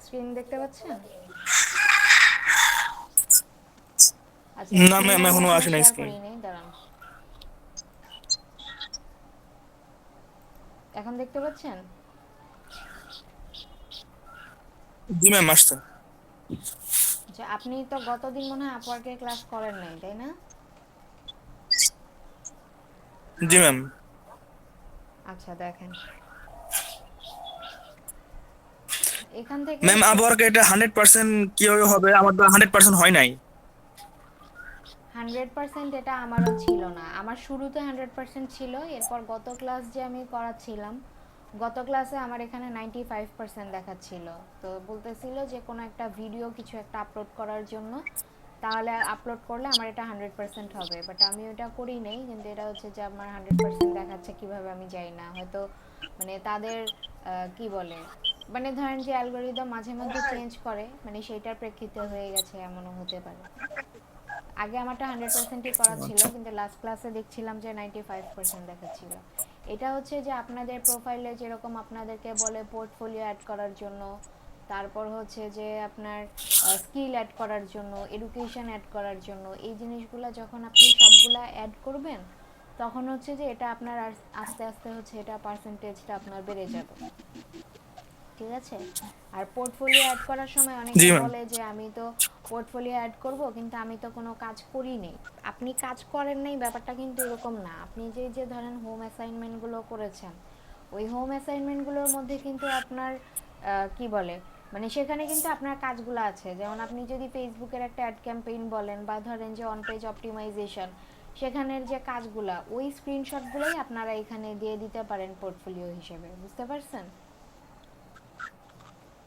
Screen দেখতে পাচ্ছেন? আচ্ছা, না স্ক্রিন ম্যাম, আমি এখনো এখনো আসে নাই শেয়ার স্ক্রিন। করিনি, দাঁড়ান। এখন দেখতে পাচ্ছেন? জি ম্যাম, আসছে। আচ্ছা, আপনি তো গতদিন মনে হয় আপওয়ার্কের ক্লাস করেন নাই, তাই না? জি ম্যাম। আচ্ছা, দেখেন এখান থেকে ম্যাম, আবার এটা 100% কিভাবে হবে? আমার তো 100% হয় নাই। 100% এটা আমারও ছিল না। আমার শুরুতে 100% ছিল, এরপর গত ক্লাস যে আমি করাচ্ছিলাম, গত ক্লাসে আমার এখানে 95% দেখাচ্ছিল। তো বলতেছিল যে কোনো একটা ভিডিও কিছু একটা আপলোড করার জন্য, তাহলে আপলোড করলে আমার এটা 100% হবে। বাট আমি ওটা করি নেই, কিন্তু এটা হচ্ছে যে আমার 100% দেখাচ্ছে কিভাবে আমি জানি না। হয়তো মানে তাদের কি বলে, মানে ধরেন যে অ্যালগোরিদম মাঝে মধ্যে চেঞ্জ করে, মানে সেইটার প্রেক্ষিতে হয়ে গেছে, এমনও হতে পারে। আগে আমারটা 100%ই করা ছিল, আচ্ছা। কিন্তু লাস্ট ক্লাসে দেখছিলাম যে 95% দেখাচ্ছিল। এটা হচ্ছে যে আপনাদের প্রোফাইলে যেরকম আপনাদেরকে বলে পোর্টফোলিও অ্যাড করার জন্য, তারপর হচ্ছে যে আপনার স্কিল অ্যাড করার জন্য, এডুকেশন অ্যাড করার জন্য, এই জিনিসগুলো যখন আপনি সবগুলা অ্যাড করবেন, তখন হচ্ছে যে এটা আপনার আস্তে আস্তে হচ্ছে এটা পার্সেন্টেজটা আপনার বেড়ে যাবে। ঠিক আছে? আর পোর্টফোলিও অ্যাড করার সময় জি অনেকে ম্যাম। বলে যে আমি তো পোর্টফোলিও অ্যাড করব, কিন্তু আমি তো কোনো কাজ করিনি। আপনি কাজ করেন নাই ব্যাপারটা কিন্তু এরকম না। আপনি যে ধরেন হোম অ্যাসাইনমেন্টগুলো করেছেন, ওই হোম অ্যাসাইনমেন্টগুলোর মধ্যে কিন্তু আপনার কি বলে, মানে সেখানে কিন্তু আপনার কাজগুলো আছে। যেমন আপনি যদি ফেসবুকের একটা অ্যাড ক্যাম্পেইন বলেন, বা ধরেন যে অন পেজ অপটিমাইজেশন, সেখানের যে কাজগুলা, ওই স্ক্রিনশটগুলোই আপনারা এখানে দিয়ে দিতে পারেন পোর্টফোলিও হিসেবে। বুঝতে পারছেন?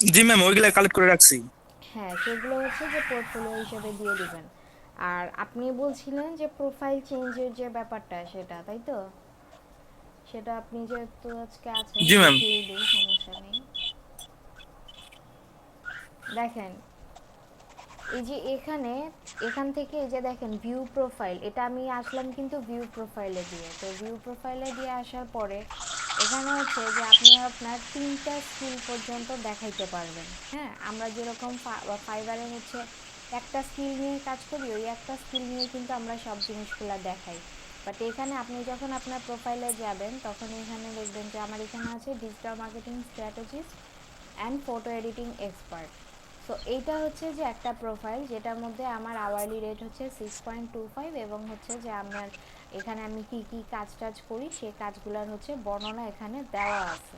জি ম্যাম, ওইগুলা কালেক্ট করে রাখছি। হ্যাঁ, সেগুলো হচ্ছে যে পোর্টফোলিও হিসেবে দিয়ে দিবেন। আর আপনি বলছিলেন যে প্রোফাইল চেঞ্জের যে ব্যাপারটা, সেটা তাই তো? সেটা আপনি যেহেতু আজকে আছেন জি ম্যাম। দেখিয়ে দিই, সমস্যা নেই। দেখেন, এই যে এখানে, এখান থেকে এই যে দেখেন ভিউ প্রোফাইল, এটা আমি আসলাম কিন্তু ভিউ প্রোফাইলে দিয়ে। তো ভিউ প্রোফাইলে দিয়ে আসার পরে এখানে হচ্ছে যে আপনি আপনার 3টা স্কিল পর্যন্ত দেখাইতে পারবেন। হ্যাঁ, আমরা যেরকম ফাইবারে হচ্ছে একটা স্কিল নিয়ে কাজ করি, ওই একটা স্কিল নিয়ে কিন্তু আমরা সব জিনিসগুলো দেখাই। বাট এখানে আপনি যখন আপনার প্রোফাইলে যাবেন, তখন এখানে দেখবেন যে আমার এখানে আছে digital marketing strategist and photo editing expert. So এইটা হচ্ছে যে একটা প্রোফাইল, যেটার মধ্যে আমার আওয়ারলি রেট হচ্ছে 6.25, এবং হচ্ছে যে আমার এখানে আমি কি কি কাজ টাজ করি সেই কাজগুলোর হচ্ছে বর্ণনা এখানে দেওয়া আছে।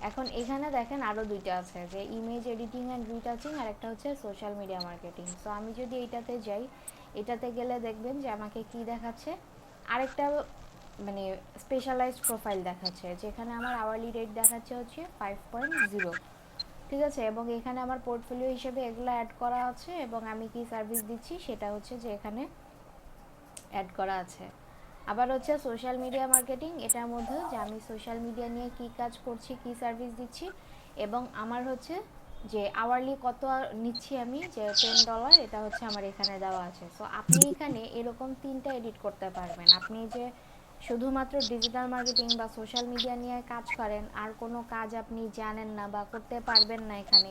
এখন এখানে দেখেন আরও দুইটা আছে, যে ইমেজ এডিটিং অ্যান্ড রিটাচিং, আর একটা হচ্ছে সোশ্যাল মিডিয়া মার্কেটিং। সো আমি যদি এইটাতে যাই, এটাতে গেলে দেখবেন যে আমাকে কি দেখাচ্ছে, আরেকটা মানে স্পেশালাইজড প্রোফাইল দেখাচ্ছে, যেখানে আমার আওয়ারলি রেট দেখাচ্ছে হচ্ছে 5.0। ঠিক আছে? এবং এখানে আমার পোর্টফোলিও হিসেবে এগুলো অ্যাড করা আছে, এবং আমি কি সার্ভিস দিচ্ছি সেটা হচ্ছে যে এখানে অ্যাড করা আছে। আবার হচ্ছে সোশ্যাল মিডিয়া মার্কেটিং, এটার মধ্যেও যে আমি সোশ্যাল মিডিয়া নিয়ে কি কাজ করছি, কি সার্ভিস দিচ্ছি, এবং আমার হচ্ছে যে আওয়ারলি কত নিচ্ছি আমি, যে $10, এটা হচ্ছে আমার এখানে দেওয়া আছে। সো আপনি এখানে এরকম 3টা এডিট করতে পারবেন। আপনি যে শুধুমাত্র ডিজিটাল মার্কেটিং বা সোশ্যাল মিডিয়া নিয়ে কাজ করেন, আর কোনো কাজ আপনি জানেন না বা করতে পারবেন না এখানে,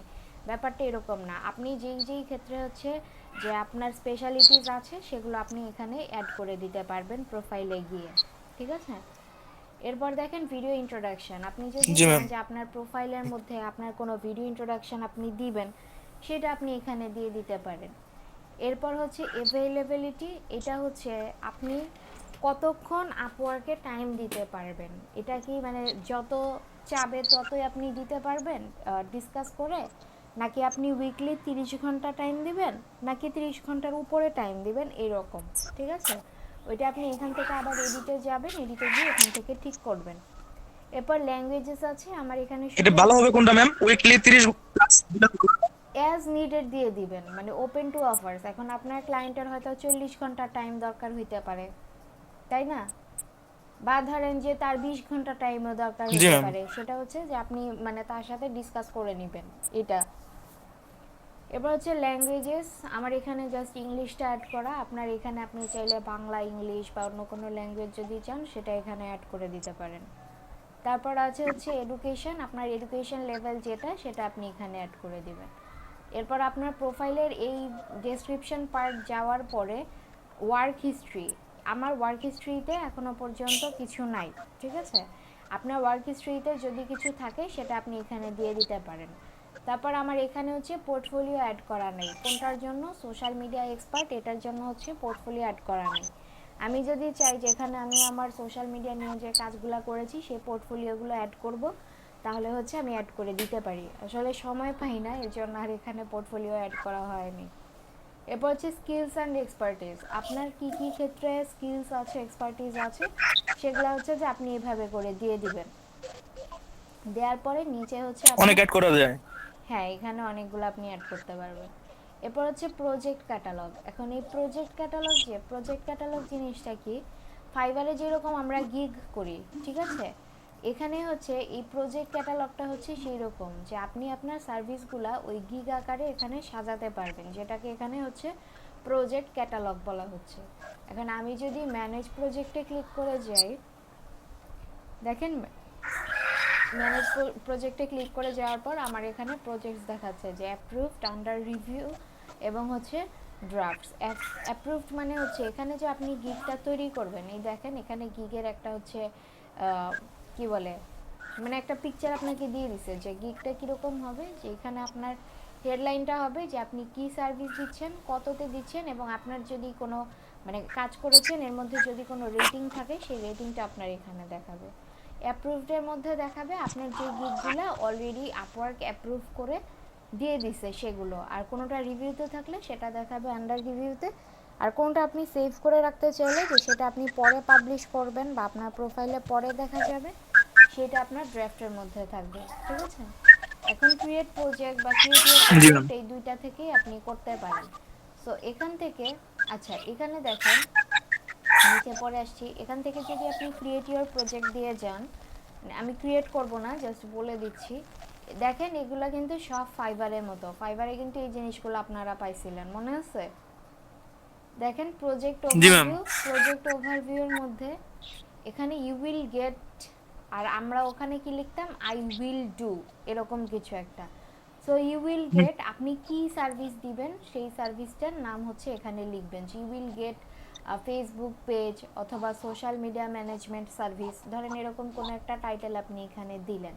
ব্যাপারটা এরকম না। আপনি যেই যেই ক্ষেত্রে হচ্ছে যে আপনার স্পেশালিটিস আছে, সেগুলো আপনি এখানে অ্যাড করে দিতে পারবেন প্রোফাইলে গিয়ে। ঠিক আছে? এরপর দেখেন ভিডিও ইন্ট্রোডাকশন। আপনি যদি জি চান ম্যাম। যে আপনার প্রোফাইলের মধ্যে আপনার কোনো ভিডিও ইন্ট্রোডাকশন আপনি দিবেন, সেটা আপনি এখানে দিয়ে দিতে পারেন। এরপর হচ্ছে অ্যাভেলেবিলিটি, এটা হচ্ছে আপনি কতক্ষণ আপওয়ার্কে টাইম দিতে পারবেন। এটা কি মানে যত চাবে ততই আপনি দিতে পারবেন ডিসকাস করে, নাকি আপনি উইকলি 30 ঘন্টা টাইম দিবেন, নাকি 30 ঘন্টার উপরে টাইম দিবেন, এরকম। ঠিক আছে? ওইটা আপনি এখান থেকে আবার এডিটে যাবেন, এডিটে গিয়ে এখান থেকে ঠিক করবেন। এরপর ল্যাঙ্গুয়েজেস আছে আমার এখানে এটা শুধু ভালো হবে কোনটা ma'am? Weekly 30 class? As needed দিয়ে দিবেন, মানে ওপেন টু অফার্স। এখন আপনার ক্লায়েন্টের হয়তো 40 ঘন্টা টাইম দরকার হইতে পারে, তাই না? বা ধরেন যে তার 20 ঘন্টা টাইমও দরকার জি হতে ম্যাম। পারে, সেটা হচ্ছে যে আপনি মানে তার সাথে ডিসকাস করে নেবেন এটা। এবার হচ্ছে ল্যাঙ্গুয়েজেস, আমার এখানে জাস্ট ইংলিশটা অ্যাড করা। আপনার এখানে আপনি চাইলে বাংলা, ইংলিশ বা অন্য কোনো ল্যাঙ্গুয়েজ যদি চান, সেটা এখানে অ্যাড করে দিতে পারেন। তারপর আছে হচ্ছে এডুকেশন, আপনার এডুকেশন লেভেল যেটা সেটা আপনি এখানে অ্যাড করে দিবেন। এরপর আপনার প্রোফাইলের এই ডেসক্রিপশন পার্ট যাওয়ার পরে ওয়ার্ক হিস্ট্রি, আমার ওয়ার্ক হিস্ট্রিতে এখনও পর্যন্ত কিছু নাই, ঠিক আছে। আপনার ওয়ার্ক হিস্ট্রিতে যদি কিছু থাকে সেটা আপনি এখানে দিয়ে দিতে পারেন। তারপর আমার এখানে হচ্ছে পোর্টফোলিও অ্যাড করা নেই, কোনটার জন্য, সোশ্যাল মিডিয়া এক্সপার্ট, এটার জন্য হচ্ছে পোর্টফোলিও অ্যাড করা নেই। আমি যদি চাই যে এখানে আমি আমার সোশ্যাল মিডিয়া নিয়ে যে কাজগুলো করেছি সেই পোর্টফোলিওগুলো অ্যাড করব, তাহলে হচ্ছে আমি অ্যাড করে দিতে পারি। আসলে সময় পাই না, এর জন্য আর এখানে পোর্টফোলিও অ্যাড করা হয়নি। এরপর হচ্ছে স্কিলস অ্যান্ড এক্সপার্টিস, আপনার কি কি ক্ষেত্রে স্কিলস আছে, এক্সপার্টিস আছে, সেগুলো হচ্ছে যে আপনি এভাবে করে দিয়ে দিবেন। দেওয়ার পরে নিচে হচ্ছে অনেক আপনার, অ্যাড করা যায়। হ্যাঁ এখানে অনেকগুলো আপনি অ্যাড করতে পারবেন। এরপর হচ্ছে প্রজেক্ট ক্যাটালগ। এখন এই প্রজেক্ট ক্যাটালগ, যে প্রজেক্ট ক্যাটালগ জিনিসটা কি, ফাইবারে যেরকম আমরা গিগ করি, ঠিক আছে, এখানে হচ্ছে এই প্রজেক্ট ক্যাটালগটা হচ্ছে সেই রকম যে আপনি আপনার সার্ভিসগুলা ওই গিগ আকারে এখানে সাজাতে পারবেন, যেটাকে এখানে হচ্ছে প্রজেক্ট ক্যাটালগ বলা হচ্ছে। এখন আমি যদি ম্যানেজ প্রজেক্টে ক্লিক করে যাই, দেখেন ম্যানেজ প্রজেক্টে ক্লিক করে যাওয়ার পর আমার এখানে প্রজেক্টস দেখাচ্ছে যে অ্যাপ্রুভড, আন্ডার রিভিউ এবং হচ্ছে ড্রাফটস। অ্যাপ্রুভড মানে হচ্ছে এখানে যে আপনি গিগটা তৈরি করবেন, এই দেখেন এখানে গিগের একটা হচ্ছে কি বলে, মানে একটা পিকচার আপনাকে দিয়ে দিছে যে গিগটা কীরকম হবে, যে এখানে আপনার হেডলাইনটা হবে যে আপনি কি সার্ভিস দিচ্ছেন, কততে দিচ্ছেন, এবং আপনার যদি কোনো মানে কাজ করেছেন এর মধ্যে যদি কোনো রেটিং থাকে সেই রেটিংটা আপনার এখানে দেখাবে। অ্যাপ্রুভডের মধ্যে দেখাবে আপনার যে গিগগুলো অলরেডি আপওয়ার্ক অ্যাপ্রুভ করে দিয়ে দিছে সেগুলো, আর কোনোটা রিভিউতে থাকলে সেটা দেখাবে আন্ডার রিভিউতে, আর কোনটা আপনি সেভ করে রাখতে চাইলে যে সেটা আপনি পরে পাবলিশ করবেন বা আপনার প্রোফাইলে পরে দেখা যাবে, সেটা আপনার ড্রাফটের মধ্যে থাকবে, ঠিক আছে। এখন ক্রিয়েট প্রজেক্ট বা create your G ma'am. Project এই দুইটা থেকেই আপনি করতে পারেন। সো এখান থেকে, আচ্ছা এখানে দেখেন নিচে পরে আসছি, এখান থেকে যদি আপনি ক্রিয়েট ইউর প্রজেক্ট দিয়ে যান, মানে আমি ক্রিয়েট করব না, জাস্ট বলে দিচ্ছি। দেখেন এগুলো কিন্তু সব ফাইবারের মতো, ফাইবারে কিন্তু এই জিনিসগুলো আপনারা পাইছিলেন, মনে আছে? দেখেন প্রজেক্ট জি ম্যাম। ওভারভিউ, প্রজেক্ট ওভারভিউর মধ্যে এখানে ইউ উইল গেট, আর আমরা ওখানে কি লিখতাম, আই উইল ডু, এরকম কিছু একটা। সো ইউ উইল গেট, আপনি কি সার্ভিস দিবেন সেই সার্ভিসটার নাম হচ্ছে এখানে লিখবেন, you will get Facebook page অথবা সোশ্যাল মিডিয়া ম্যানেজমেন্ট সার্ভিস, ধরেন এরকম কোনো একটা টাইটেল আপনি এখানে দিলেন।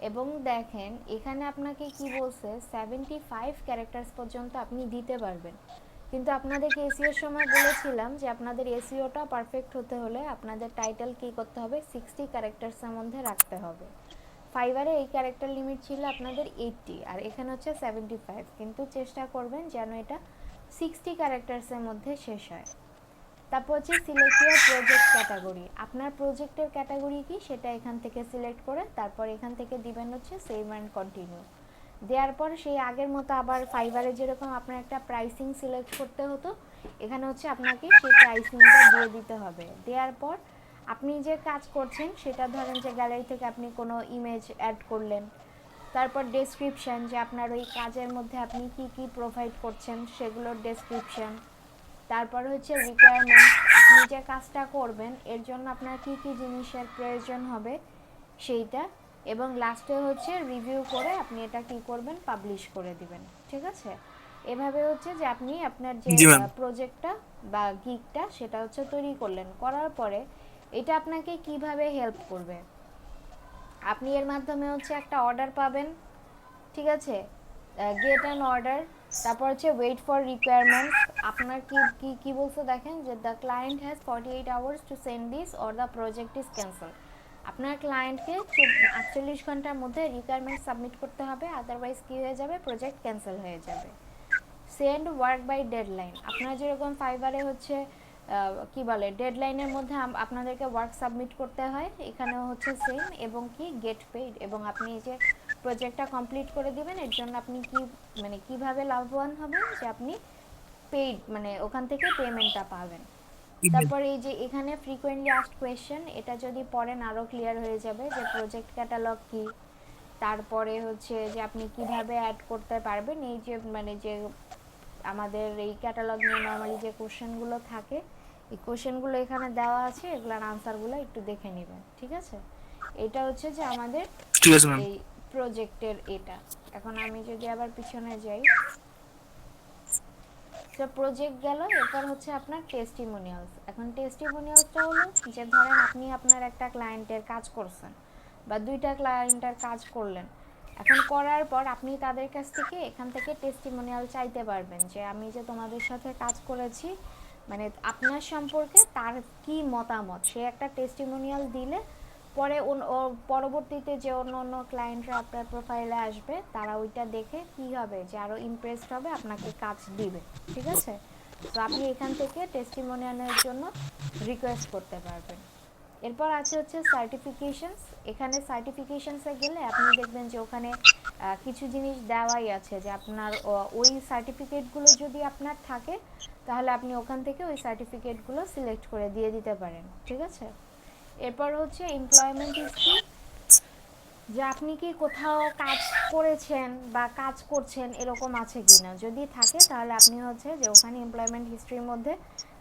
এবং দেখেন এখানে আপনাকে কি বলছে, 75 ক্যারেক্টার্স পর্যন্ত আপনি দিতে পারবেন। কিন্তু আপনাদেরকে এসইওর সময় বলেছিলাম যে আপনাদের এসইওটা পারফেক্ট হতে হলে আপনাদের টাইটেল কী করতে হবে, 60 ক্যারেক্টার্সের মধ্যে রাখতে হবে। ফাইবারে এই ক্যারেক্টার লিমিট ছিল আপনাদের 80, আর এখানে হচ্ছে 75, কিন্তু চেষ্টা করবেন যেন এটা 60 ক্যারেক্টার্সের মধ্যে শেষ হয়। তারপর হচ্ছে সিলেক্ট ইউর প্রজেক্ট ক্যাটাগরি, আপনার প্রজেক্টের ক্যাটাগরি কি সেটা এখান থেকে সিলেক্ট করে তারপর এখান থেকে দিবেন হচ্ছে সেভ অ্যান্ড কন্টিনিউ। দেওয়ার পর সেই আগের মতো আবার ফাইবারে যেরকম আপনার একটা প্রাইসিং সিলেক্ট করতে হতো, এখানে হচ্ছে আপনাকে সেই প্রাইসিংটা দিয়ে দিতে হবে। দেওয়ার পর আপনি যে কাজ করছেন সেটা, ধরেন যে গ্যালারি থেকে আপনি কোনো ইমেজ অ্যাড করলেন, তারপর ডেসক্রিপশান, যে আপনার ওই কাজের মধ্যে আপনি কি কি প্রোভাইড করছেন সেগুলোর ডেসক্রিপশান, তারপর হচ্ছে রিকোয়ারমেন্টস, আপনি যে কাজটা করবেন এর জন্য আপনার কি কি জিনিসের প্রয়োজন হবে সেইটা, এবং লাস্টে হচ্ছে রিভিউ করে আপনি এটা কি করবেন, পাবলিশ করে দিবেন, ঠিক আছে। এভাবে হচ্ছে যে আপনি আপনার যে জি ম্যাম। প্রজেক্টটা বা গিগটা সেটা হচ্ছে তৈরি করলেন। করার পরে এটা আপনাকে কিভাবে হেল্প করবে, আপনি এর মাধ্যমে হচ্ছে একটা অর্ডার পাবেন, ঠিক আছে, গেট অ্যান অর্ডার, তারপর হচ্ছে ওয়েট ফর রিকোয়ারমেন্টস, আপনার কি কি কি বলছে দেখেন, যে the client has 48 hours to send this or the project is cancel, আপনার ক্লায়েন্টকে 48 ঘন্টার মধ্যে রিকোয়ারমেন্ট সাবমিট করতে হবে, আদারওয়াইজ কী হয়ে যাবে, প্রজেক্ট ক্যান্সেল হয়ে যাবে। সেন্ড ওয়ার্ক বাই ডেডলাইন, আপনারা যেরকম ফাইবারে হচ্ছে কি বলে ডেডলাইনের মধ্যে আপনাদেরকে ওয়ার্ক সাবমিট করতে হয়, এখানেও হচ্ছে সেম, এবং কি গেট পেইড, এবং আপনি যে প্রজেক্টটা কমপ্লিট করে দিবেন এর জন্য আপনি কি মানে কিভাবে লাভবান হবেন, যে আপনি পেইড মানে ওখান থেকে পেমেন্টটা পাবেন। তারপর এই যে এখানে ফ্রিকোয়েন্টলি আস্কড কোয়েশ্চেন, এটা যদি পড়েন আরও ক্লিয়ার হয়ে যাবে যে প্রজেক্ট ক্যাটালগ কি, তারপরে হচ্ছে যে আপনি কিভাবে অ্যাড করতে পারবেন, এই যে মানে যে আমাদের এই ক্যাটালগ নিয়ে নর্মালি যে কোশ্চেনগুলো থাকে এই কোশ্চেনগুলো এখানে দেওয়া আছে, এগুলোর আনসারগুলো একটু দেখে নেবেন, ঠিক আছে। এটা হচ্ছে যে আমাদের ঠিক আছে ম্যাম। এই প্রজেক্টের এটা। এখন আমি যদি আবার পিছনে যাই, তো প্রজেক্ট গেল, এরপর হচ্ছে আপনার টেস্টিমোনিয়ালস। এখন টেস্টিমোনিয়ালসটা হলো যে ধরেন আপনি আপনার একটা ক্লায়েন্টের কাজ করছেন বা দুইটা ক্লায়েন্টের কাজ করলেন, এখন করার পর আপনি তাদের কাছ থেকে এখান থেকে টেস্টিমোনিয়াল চাইতে পারবেন যে আমি যে তোমাদের সাথে কাজ করেছি, মানে আপনার সম্পর্কে তার কি মতামত, সে একটা টেস্টিমোনিয়াল দিলে পরে পরবর্তীতে যে অন্য অন্য ক্লায়েন্টরা আপনার প্রোফাইলে আসবে তারা ওইটা দেখে কি হবে যে আরও ইমপ্রেসড হবে, আপনাকে কাজ দিবে। ঠিক আছে, তো আপনি এখান থেকে টেস্টিমোনিয়ালের জন্য রিকোয়েস্ট করতে পারবেন। এরপর আছে হচ্ছে সার্টিফিকেশনস। এখানে সার্টিফিকেশনসে গেলে আপনি দেখবেন যে ওখানে কিছু জিনিস দেওয়াই আছে যে আপনার ওই সার্টিফিকেটগুলো যদি আপনার থাকে তাহলে আপনি ওখান থেকে ওই সার্টিফিকেটগুলো সিলেক্ট করে দিয়ে দিতে পারেন। ঠিক আছে, এরপর হচ্ছে এমপ্লয়মেন্ট হিস্ট্রি, যে আপনি কি কোথাও কাজ করেছেন বা কাজ করছেন এরকম আছে কি না, যদি থাকে তাহলে আপনি হচ্ছে যে ওখানে এমপ্লয়মেন্ট হিস্ট্রির মধ্যে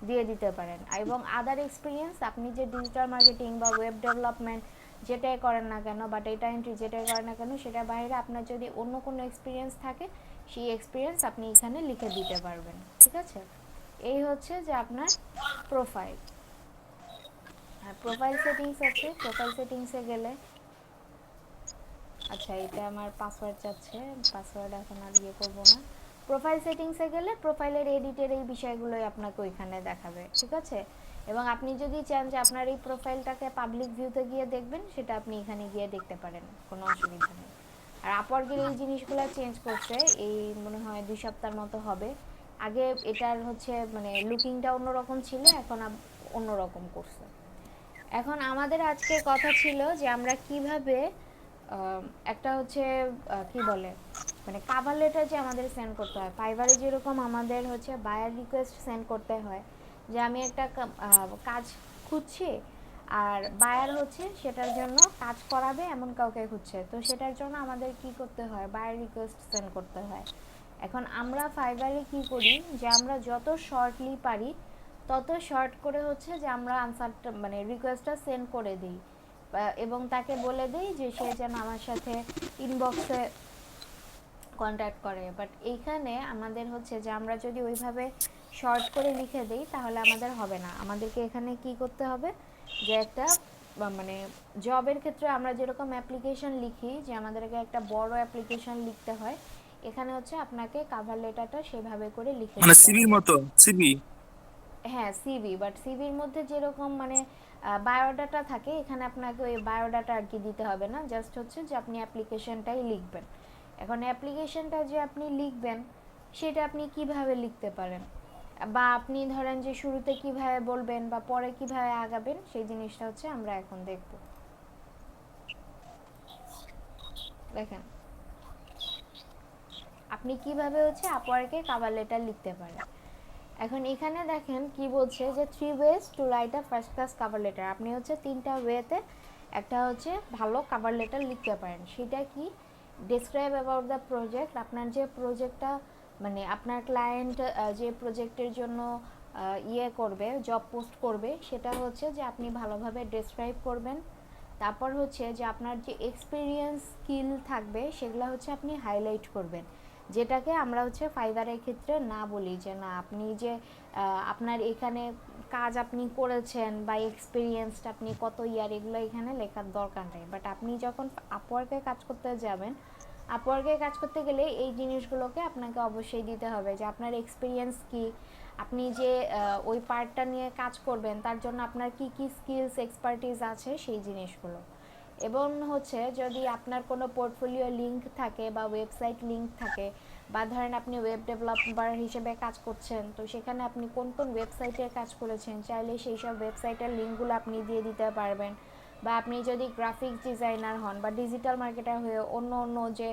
দিয়ে দিতে পারেন। এবং আদার এক্সপিরিয়েন্স, আপনি যে ডিজিটাল মার্কেটিং বা ওয়েব ডেভেলপমেন্ট যেটাই করেন না কেন বা ডেটা এন্ট্রি যেটাই করেন না কেন, সেটার বাইরে আপনার যদি অন্য কোনো এক্সপিরিয়েন্স থাকে সেই এক্সপিরিয়েন্স আপনি এখানে লিখে দিতে পারবেন। ঠিক আছে, এই হচ্ছে যে আপনার প্রোফাইল। আর প্রোফাইল সেটিংস আছে, প্রোফাইল সেটিংসে গেলে, আচ্ছা এটা আমার পাসওয়ার্ড চাচ্ছে, পাসওয়ার্ড এখন আর ইয়ে করবো না। প্রোফাইল সেটিংসে গেলে প্রোফাইলের এডিটের এই বিষয়গুলোই আপনাকে ওইখানে দেখাবে। ঠিক আছে, এবং আপনি যদি চান যে আপনার এই প্রোফাইলটাকে পাবলিক ভিউতে গিয়ে দেখবেন, সেটা আপনি এখানে গিয়ে দেখতে পারেন, কোনো অসুবিধা নেই। আর আপওয়ার্কের এই জিনিসগুলো চেঞ্জ করছে এই মনে হয় 2 সপ্তাহের মতো হবে। আগে এটার হচ্ছে মানে লুকিংটা অন্যরকম ছিল, এখন অন্যরকম করছে। এখন আমাদের আজকে কথা ছিল যে আমরা কিভাবে একটা হচ্ছে কি বলে মানে কাভার লেটার যে আমাদের সেন্ড করতে হয় ফাইবারে, যেরকম আমাদের হচ্ছে বায়ার রিকোয়েস্ট সেন্ড করতে হয়, যে আমি একটা কাজ খুঁজছি আর বায়ার হচ্ছে সেটার জন্য কাজ করাবে এমন কাউকে খুঁজছে, তো সেটার জন্য আমাদের কি করতে হয়, বায়ার রিকোয়েস্ট সেন্ড করতে হয়। এখন আমরা ফাইবারে কি করি যে আমরা যত শর্টলি পারি তত শর্ট করে হচ্ছে যে আমরা আনসারটা মানে রিকোয়েস্টটা সেন্ড করে দিই, এবং তাকে বলে দিই যে সে যেন আমার সাথে ইনবক্সে কন্ট্যাক্ট করে। বাট এইখানে আমাদের হচ্ছে যে আমরা যদি ওইভাবে শর্ট করে লিখে দিই তাহলে আমাদের হবে না, আমাদেরকে এখানে কি করতে হবে যে একটা মানে জবের ক্ষেত্রে আমরা যেরকম অ্যাপ্লিকেশন লিখি যে আমাদেরকে একটা বড় অ্যাপ্লিকেশন লিখতে হয়, এখানে হচ্ছে আপনাকে কাভার লেটারটা সেভাবে করে লিখে মানে দিতে সিভির হবে। মতো সিভি। হ্যাঁ সিভি, বাট সিভির মধ্যে যেরকম মানে বায়োডাটা থাকে, এখানে আপনাকে ওই বায়োডাটা আর কি দিতে হবে না, জাস্ট হচ্ছে যে আপনি অ্যাপ্লিকেশনটাই লিখবেন। এখন অ্যাপ্লিকেশনটা যে আপনি লিখবেন সেটা আপনি কিভাবে লিখতে পারেন, বা আপনি ধরেন যে শুরুতে কিভাবে বলবেন বা পরে কিভাবে আগাবেন, সেই জিনিসটা হচ্ছে আমরা এখন দেখব। দেখেন আপনি কিভাবে হচ্ছে আপওয়ার্কে কভার লেটার লিখতে পারেন। এখন এখানে দেখেন কি বলছে যে 3 ways to write a first class cover letter, আপনি হচ্ছে 3টা ওয়েতে একটা হচ্ছে ভালো কভার লেটার লিখতে পারেন। সেটা কি, ডিসক্রাইব অ্যাবাউট দ্য প্রজেক্ট, আপনার যে প্রজেক্টটা মানে আপনার ক্লায়েন্ট যে প্রজেক্টের জন্য ইয়ে করবে, জব পোস্ট করবে, সেটা হচ্ছে যে আপনি ভালোভাবে ডেসক্রাইব করবেন। তারপর হচ্ছে যে আপনার যে এক্সপিরিয়েন্স স্কিল থাকবে সেগুলো হচ্ছে আপনি হাইলাইট করবেন, যেটাকে আমরা হচ্ছে ফাইবারের ক্ষেত্রে না বলি যে না আপনি যে আপনার এখানে কাজ আপনি করেছেন বা এক্সপিরিয়েন্সটা আপনি কত ইয়ার, এগুলো এখানে লেখার দরকার নেই। বাট আপনি যখন আপওয়ার্কে কাজ করতে যাবেন, আপওয়ার্কে কাজ করতে গেলে এই জিনিসগুলোকে আপনাকে অবশ্যই দিতে হবে যে আপনার এক্সপিরিয়েন্স কি, আপনি যে ওই পার্টটা নিয়ে কাজ করবেন তার জন্য আপনার কি কি স্কিলস এক্সপার্টিস আছে সেই জিনিসগুলো। এবং হচ্ছে যদি আপনার কোনো পোর্টফোলিও লিঙ্ক থাকে বা ওয়েবসাইট লিঙ্ক থাকে, বা ধরেন আপনি ওয়েব ডেভেলপার হিসেবে কাজ করছেন, তো সেখানে আপনি কোন কোন ওয়েবসাইটের কাজ করেছেন চাইলে সেই সব ওয়েবসাইটের লিঙ্কগুলো আপনি দিয়ে দিতে পারবেন। বা আপনি যদি গ্রাফিক্স ডিজাইনার হন বা ডিজিটাল মার্কেটার হয়ে অন্য অন্য যে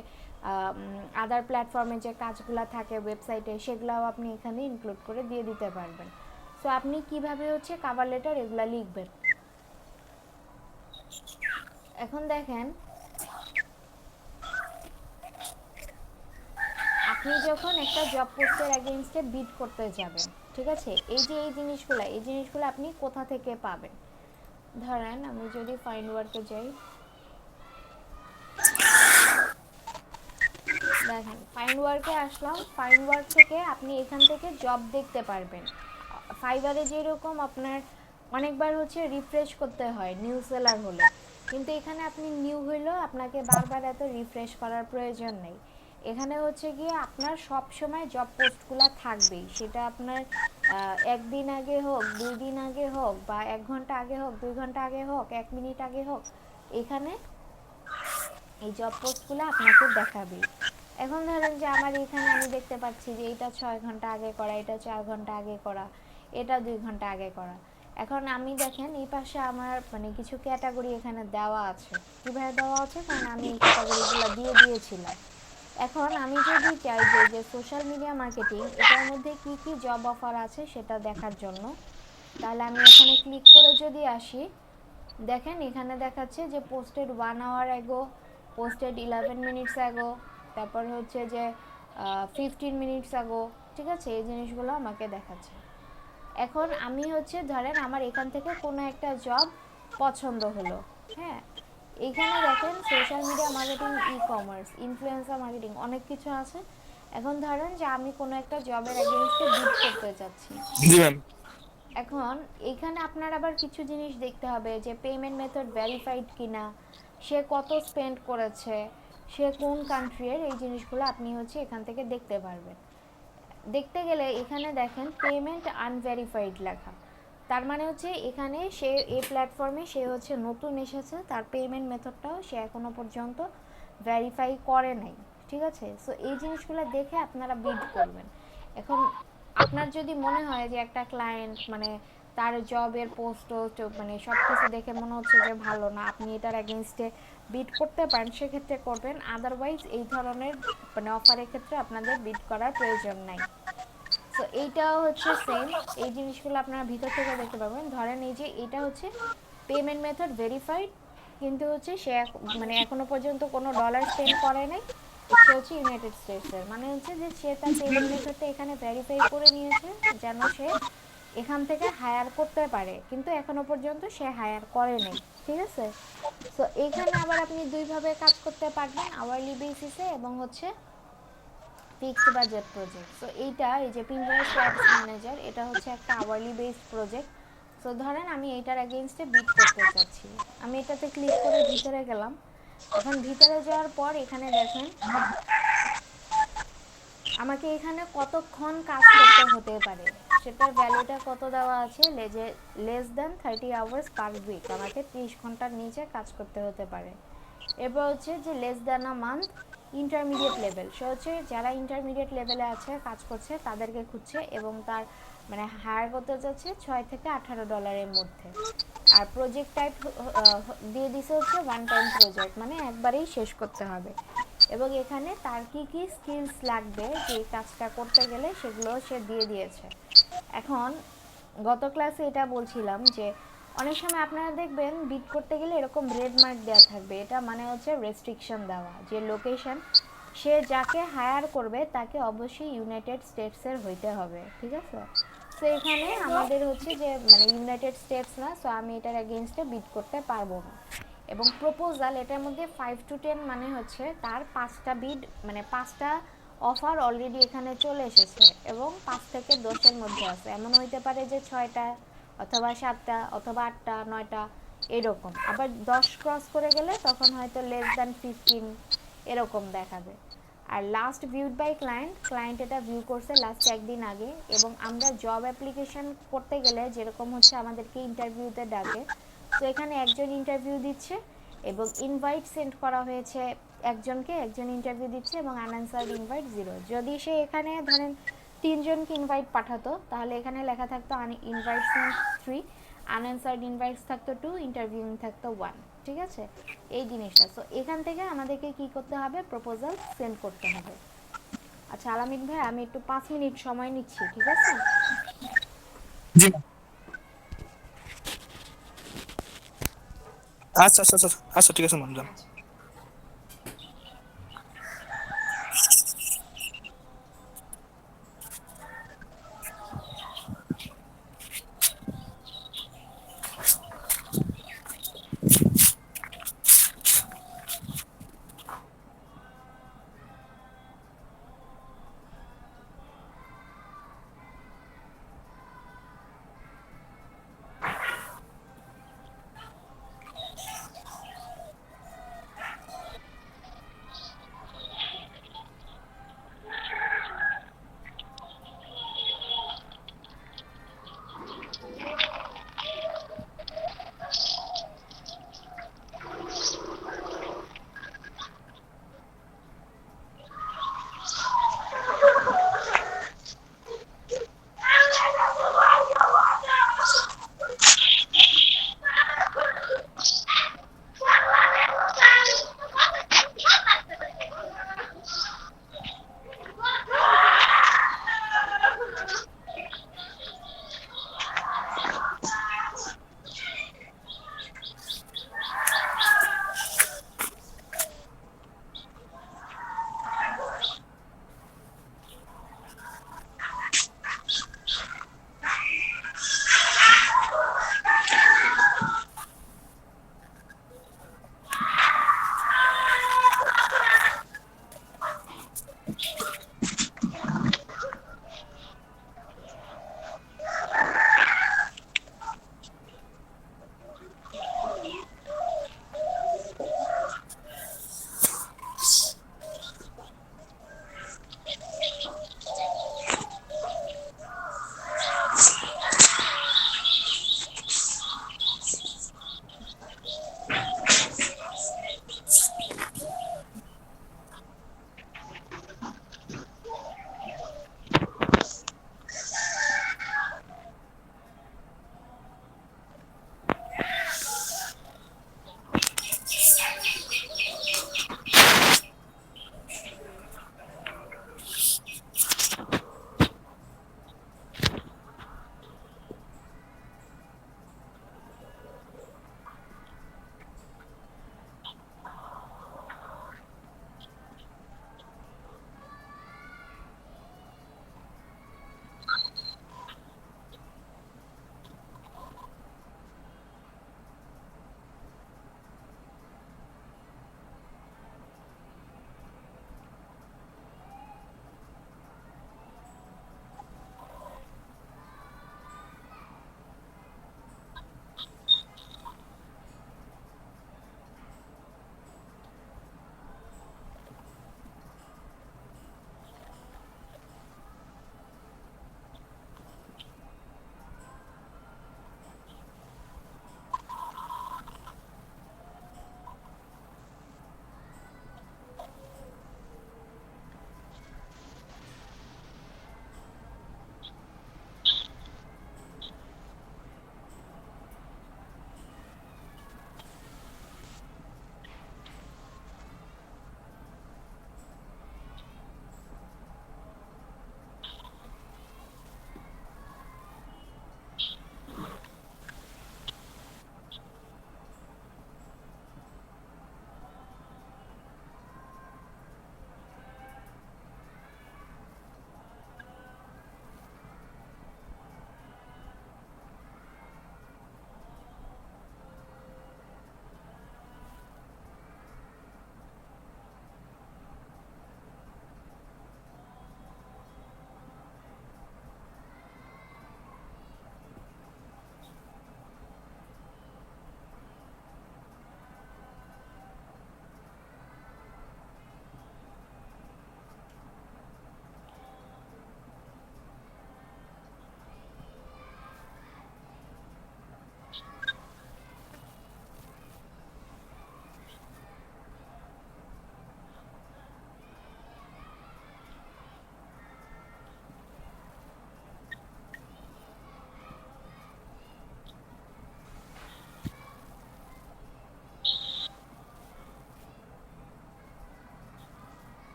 আদার প্ল্যাটফর্মে যে কাজগুলো থাকে ওয়েবসাইটে, সেগুলোও আপনি এখানে ইনক্লুড করে দিয়ে দিতে পারবেন। সো আপনি কিভাবে হচ্ছে কভার লেটার এগুলা লিখবেন। এখন দেখেন আপনি যখন একটা জব পোস্টের এগেইনস্টে বিড করতে যাবেন, ঠিক আছে, এই যে এই জিনিসগুলো আপনি কোথা থেকে পাবেন। ধরেন আমি যদি ফাইন্ড ওয়ার্কে যাই, দেখেন ফাইন্ড ওয়ার্কে আসলাম, ফাইন্ড ওয়ার্ক থেকে আপনি এখান থেকে জব দেখতে পারবেন। ফাইবারে যেরকম আপনার অনেকবার হচ্ছে রিফ্রেশ করতে হয় নিউ সেলার হলে, কিন্তু এখানে আপনি নিউ হইলেও আপনাকে বারবার এত রিফ্রেশ করার প্রয়োজন নেই। এখানে হচ্ছে গিয়ে আপনার সব সময় জব পোস্টগুলো থাকবেই, সেটা আপনার একদিন আগে হোক, 2 দিন আগে হোক, বা 1 ঘন্টা আগে হোক, 2 ঘন্টা আগে হোক, 1 মিনিট আগে হোক, এখানে এই জব পোস্টগুলো আপনাকে দেখাবে। এখন ধরেন যে আমার এখানে আমি দেখতে পাচ্ছি যে এটা 6 ঘন্টা আগে করা, এটা 4 ঘন্টা আগে করা, এটা 2 ঘন্টা আগে করা। এখন আমি দেখেন এই পাশে আমার মানে কিছু ক্যাটাগরি এখানে দেওয়া আছে। কীভাবে দেওয়া আছে, কারণ আমি এই ক্যাটাগরিগুলো দিয়ে দিয়েছিলাম। এখন আমি যদি চাই যে সোশ্যাল মিডিয়া মার্কেটিং এটার মধ্যে কি কি জব অফার আছে সেটা দেখার জন্য, তাহলে আমি এখানে ক্লিক করে যদি আসি, দেখেন এখানে দেখাচ্ছে যে posted 1 hour ago, posted 11 minutes ago, তারপর হচ্ছে যে 15 মিনিটস অ্যাগো। ঠিক আছে, এই জিনিসগুলো আমাকে দেখাচ্ছে। এখন আমি হচ্ছে ধরেন আমার এখান থেকে কোনো একটা জব পছন্দ হলো, হ্যাঁ, এইখানে দেখেন social media marketing, e commerce, influencer marketing, অনেক কিছু আছে। এখন ধরেন যে আমি কোনো একটা জবের এগেইনস্টে বিড করতে চাচ্ছি। জি ম্যাম। এখন এখানে আপনার আবার কিছু জিনিস দেখতে হবে যে পেমেন্ট মেথড ভেরিফাইড কিনা, সে কত স্পেন্ড করেছে, সে কোন কান্ট্রির, এই জিনিসগুলো আপনি হচ্ছে এখান থেকে দেখতে পারবেন। দেখতে গেলে এখানে দেখেন পেমেন্ট আনভেরিফাইড লেখা, তার মানে হচ্ছে এখানে সে এই প্ল্যাটফর্মে সে হচ্ছে নতুন এসেছে, তার পেমেন্ট মেথডটাও সে এখনো পর্যন্ত ভেরিফাই করে নাই। ঠিক আছে, সো এই জিনিসগুলো দেখে আপনারা বিড করবেন। এখন আপনার যদি মনে হয় যে একটা ক্লায়েন্ট মানে তার জবের পোস্ট মানে সব কিছু দেখে মনে হচ্ছে যে ভালো না, আপনি এটার এগেনস্টে বিড করতে পারেন, সেক্ষেত্রে করবেন। আদারওয়াইজ এই ধরনের মানে অফারের ক্ষেত্রে আপনাদের বিড করার প্রয়োজন নাই। সো এইটাও হচ্ছে সেম, এই জিনিসগুলো আপনারা ভিতর থেকে দেখতে পাবেন। ধরেন এই যে এটা হচ্ছে পেমেন্ট মেথড ভেরিফাইড, কিন্তু হচ্ছে সে মানে এখনো পর্যন্ত কোনো ডলার স্পেন্ড করে নাই, সে হচ্ছে ইউনাইটেড স্টেটসের, মানে হচ্ছে যে সে তার পেমেন্ট মেথডটা এখানে ভেরিফাই করে নিয়েছে যেন সে এখান থেকে হায়ার করতে পারে, কিন্তু এখনো পর্যন্ত সে হায়ার করে নাই। ঠিক আছে, সো এখানে আবার আপনি দুইভাবে কাজ করতে পারবেন, আওয়ারলি বেসিসে এবং হচ্ছে ফিক্সড বাজেট প্রজেক্ট। সো এইটা এই যে পিন্টারেস্ট অ্যাডস ম্যানেজার, এটা হচ্ছে একটা আওয়ারলি বেসড প্রজেক্ট। সো ধরেন আমি এইটার এগেইনস্টে বিড করতে চাচ্ছি, আমি এটাতে ক্লিক করে ভিতরে গেলাম। এখন ভিতরে যাওয়ার পর এখানে দেখেন আমাকে এখানে কতক্ষণ কাজ করতে হতে পারে, সেটার ভ্যালুটা কত দেওয়া আছে, less than 30 hours per week, আমাকে 30 ঘন্টার নিচে কাজ করতে হতে পারে। এরপর হচ্ছে যে less than a month, intermediate level, সে হচ্ছে যারা ইন্টারমিডিয়েট লেভেলে আছে কাজ করছে তাদেরকে খুঁজছে এবং তার মানে হায়ার করতে যাচ্ছে $6 থেকে $18 মধ্যে। আর প্রজেক্ট টাইপ দিয়ে দিছে হচ্ছে ওয়ান টাইম প্রজেক্ট, মানে একবারেই শেষ করতে হবে। এবং এখানে তার কি কি স্কিলস লাগবে যে কাজটা করতে গেলে সেগুলো সে দিয়ে দিয়েছে। এখন গত ক্লাসে এটা বলছিলাম যে অনেক সময় আপনারা দেখবেন বিট করতে গেলে এরকম রেড মার্ক দেওয়া থাকবে, এটা মানে হচ্ছে রেস্ট্রিকশন দেওয়া, যে লোকেশন সে যাকে হায়ার করবে তাকে অবশ্যই ইউনাইটেড স্টেটসের হইতে হবে। ঠিক আছে, সো এখানে আমাদের হচ্ছে যে মানে ইউনাইটেড স্টেটস না, সো আমি এটার এগেইনস্টে বিট করতে পারবো না। এবং প্রপোজাল এটার মধ্যে 5 to 10 মানে হচ্ছে তার 5টা বিড মানে 5টা অফার অলরেডি এখানে চলে এসেছে এবং 5 থেকে 10-এর মধ্যে আছে, এমন হইতে পারে যে 6টা অথবা 7টা অথবা 8টা 9টা এরকম। আবার 10 ক্রস করে গেলে তখন হয়তো লেস দ্যান 15 এরকম দেখাবে। আর last viewed by client, client এটা ভিউ করছে লাস্ট একদিন আগে, এবং আমরা জব অ্যাপ্লিকেশন করতে গেলে যেরকম হচ্ছে আমাদেরকে ইন্টারভিউতে ডাকে, তো এখানে একজন ইন্টারভিউ দিচ্ছে এবং ইনভাইট সেন্ড করা হয়েছে একজনকে, একজন ইন্টারভিউ দিচ্ছে এবং আনঅ্যান্সার্ড ইনভাইট 0। যদি সে এখানে ধরেন 3জনকে ইনভাইট পাঠাতো তাহলে এখানে লেখা থাকতো ইনভাইট সেন্ড 3, আনঅ্যান্সার্ড ইনভাইটস থাকতো 2, ইন্টারভিউইং থাকতো 1। ঠিক আছে, এই জিনিসটা। সো এখান থেকে আমাদেরকে কি করতে হবে, প্রপোজাল সেন্ড করতে হবে। আচ্ছা আলামিন ভাই, আমি একটু 5 মিনিট সময় নিচ্ছি, ঠিক আছে? জি ম্যাম। আচ্ছা আচ্ছা আচ্ছা আচ্ছা, ঠিক আছে ম্যাম, যান।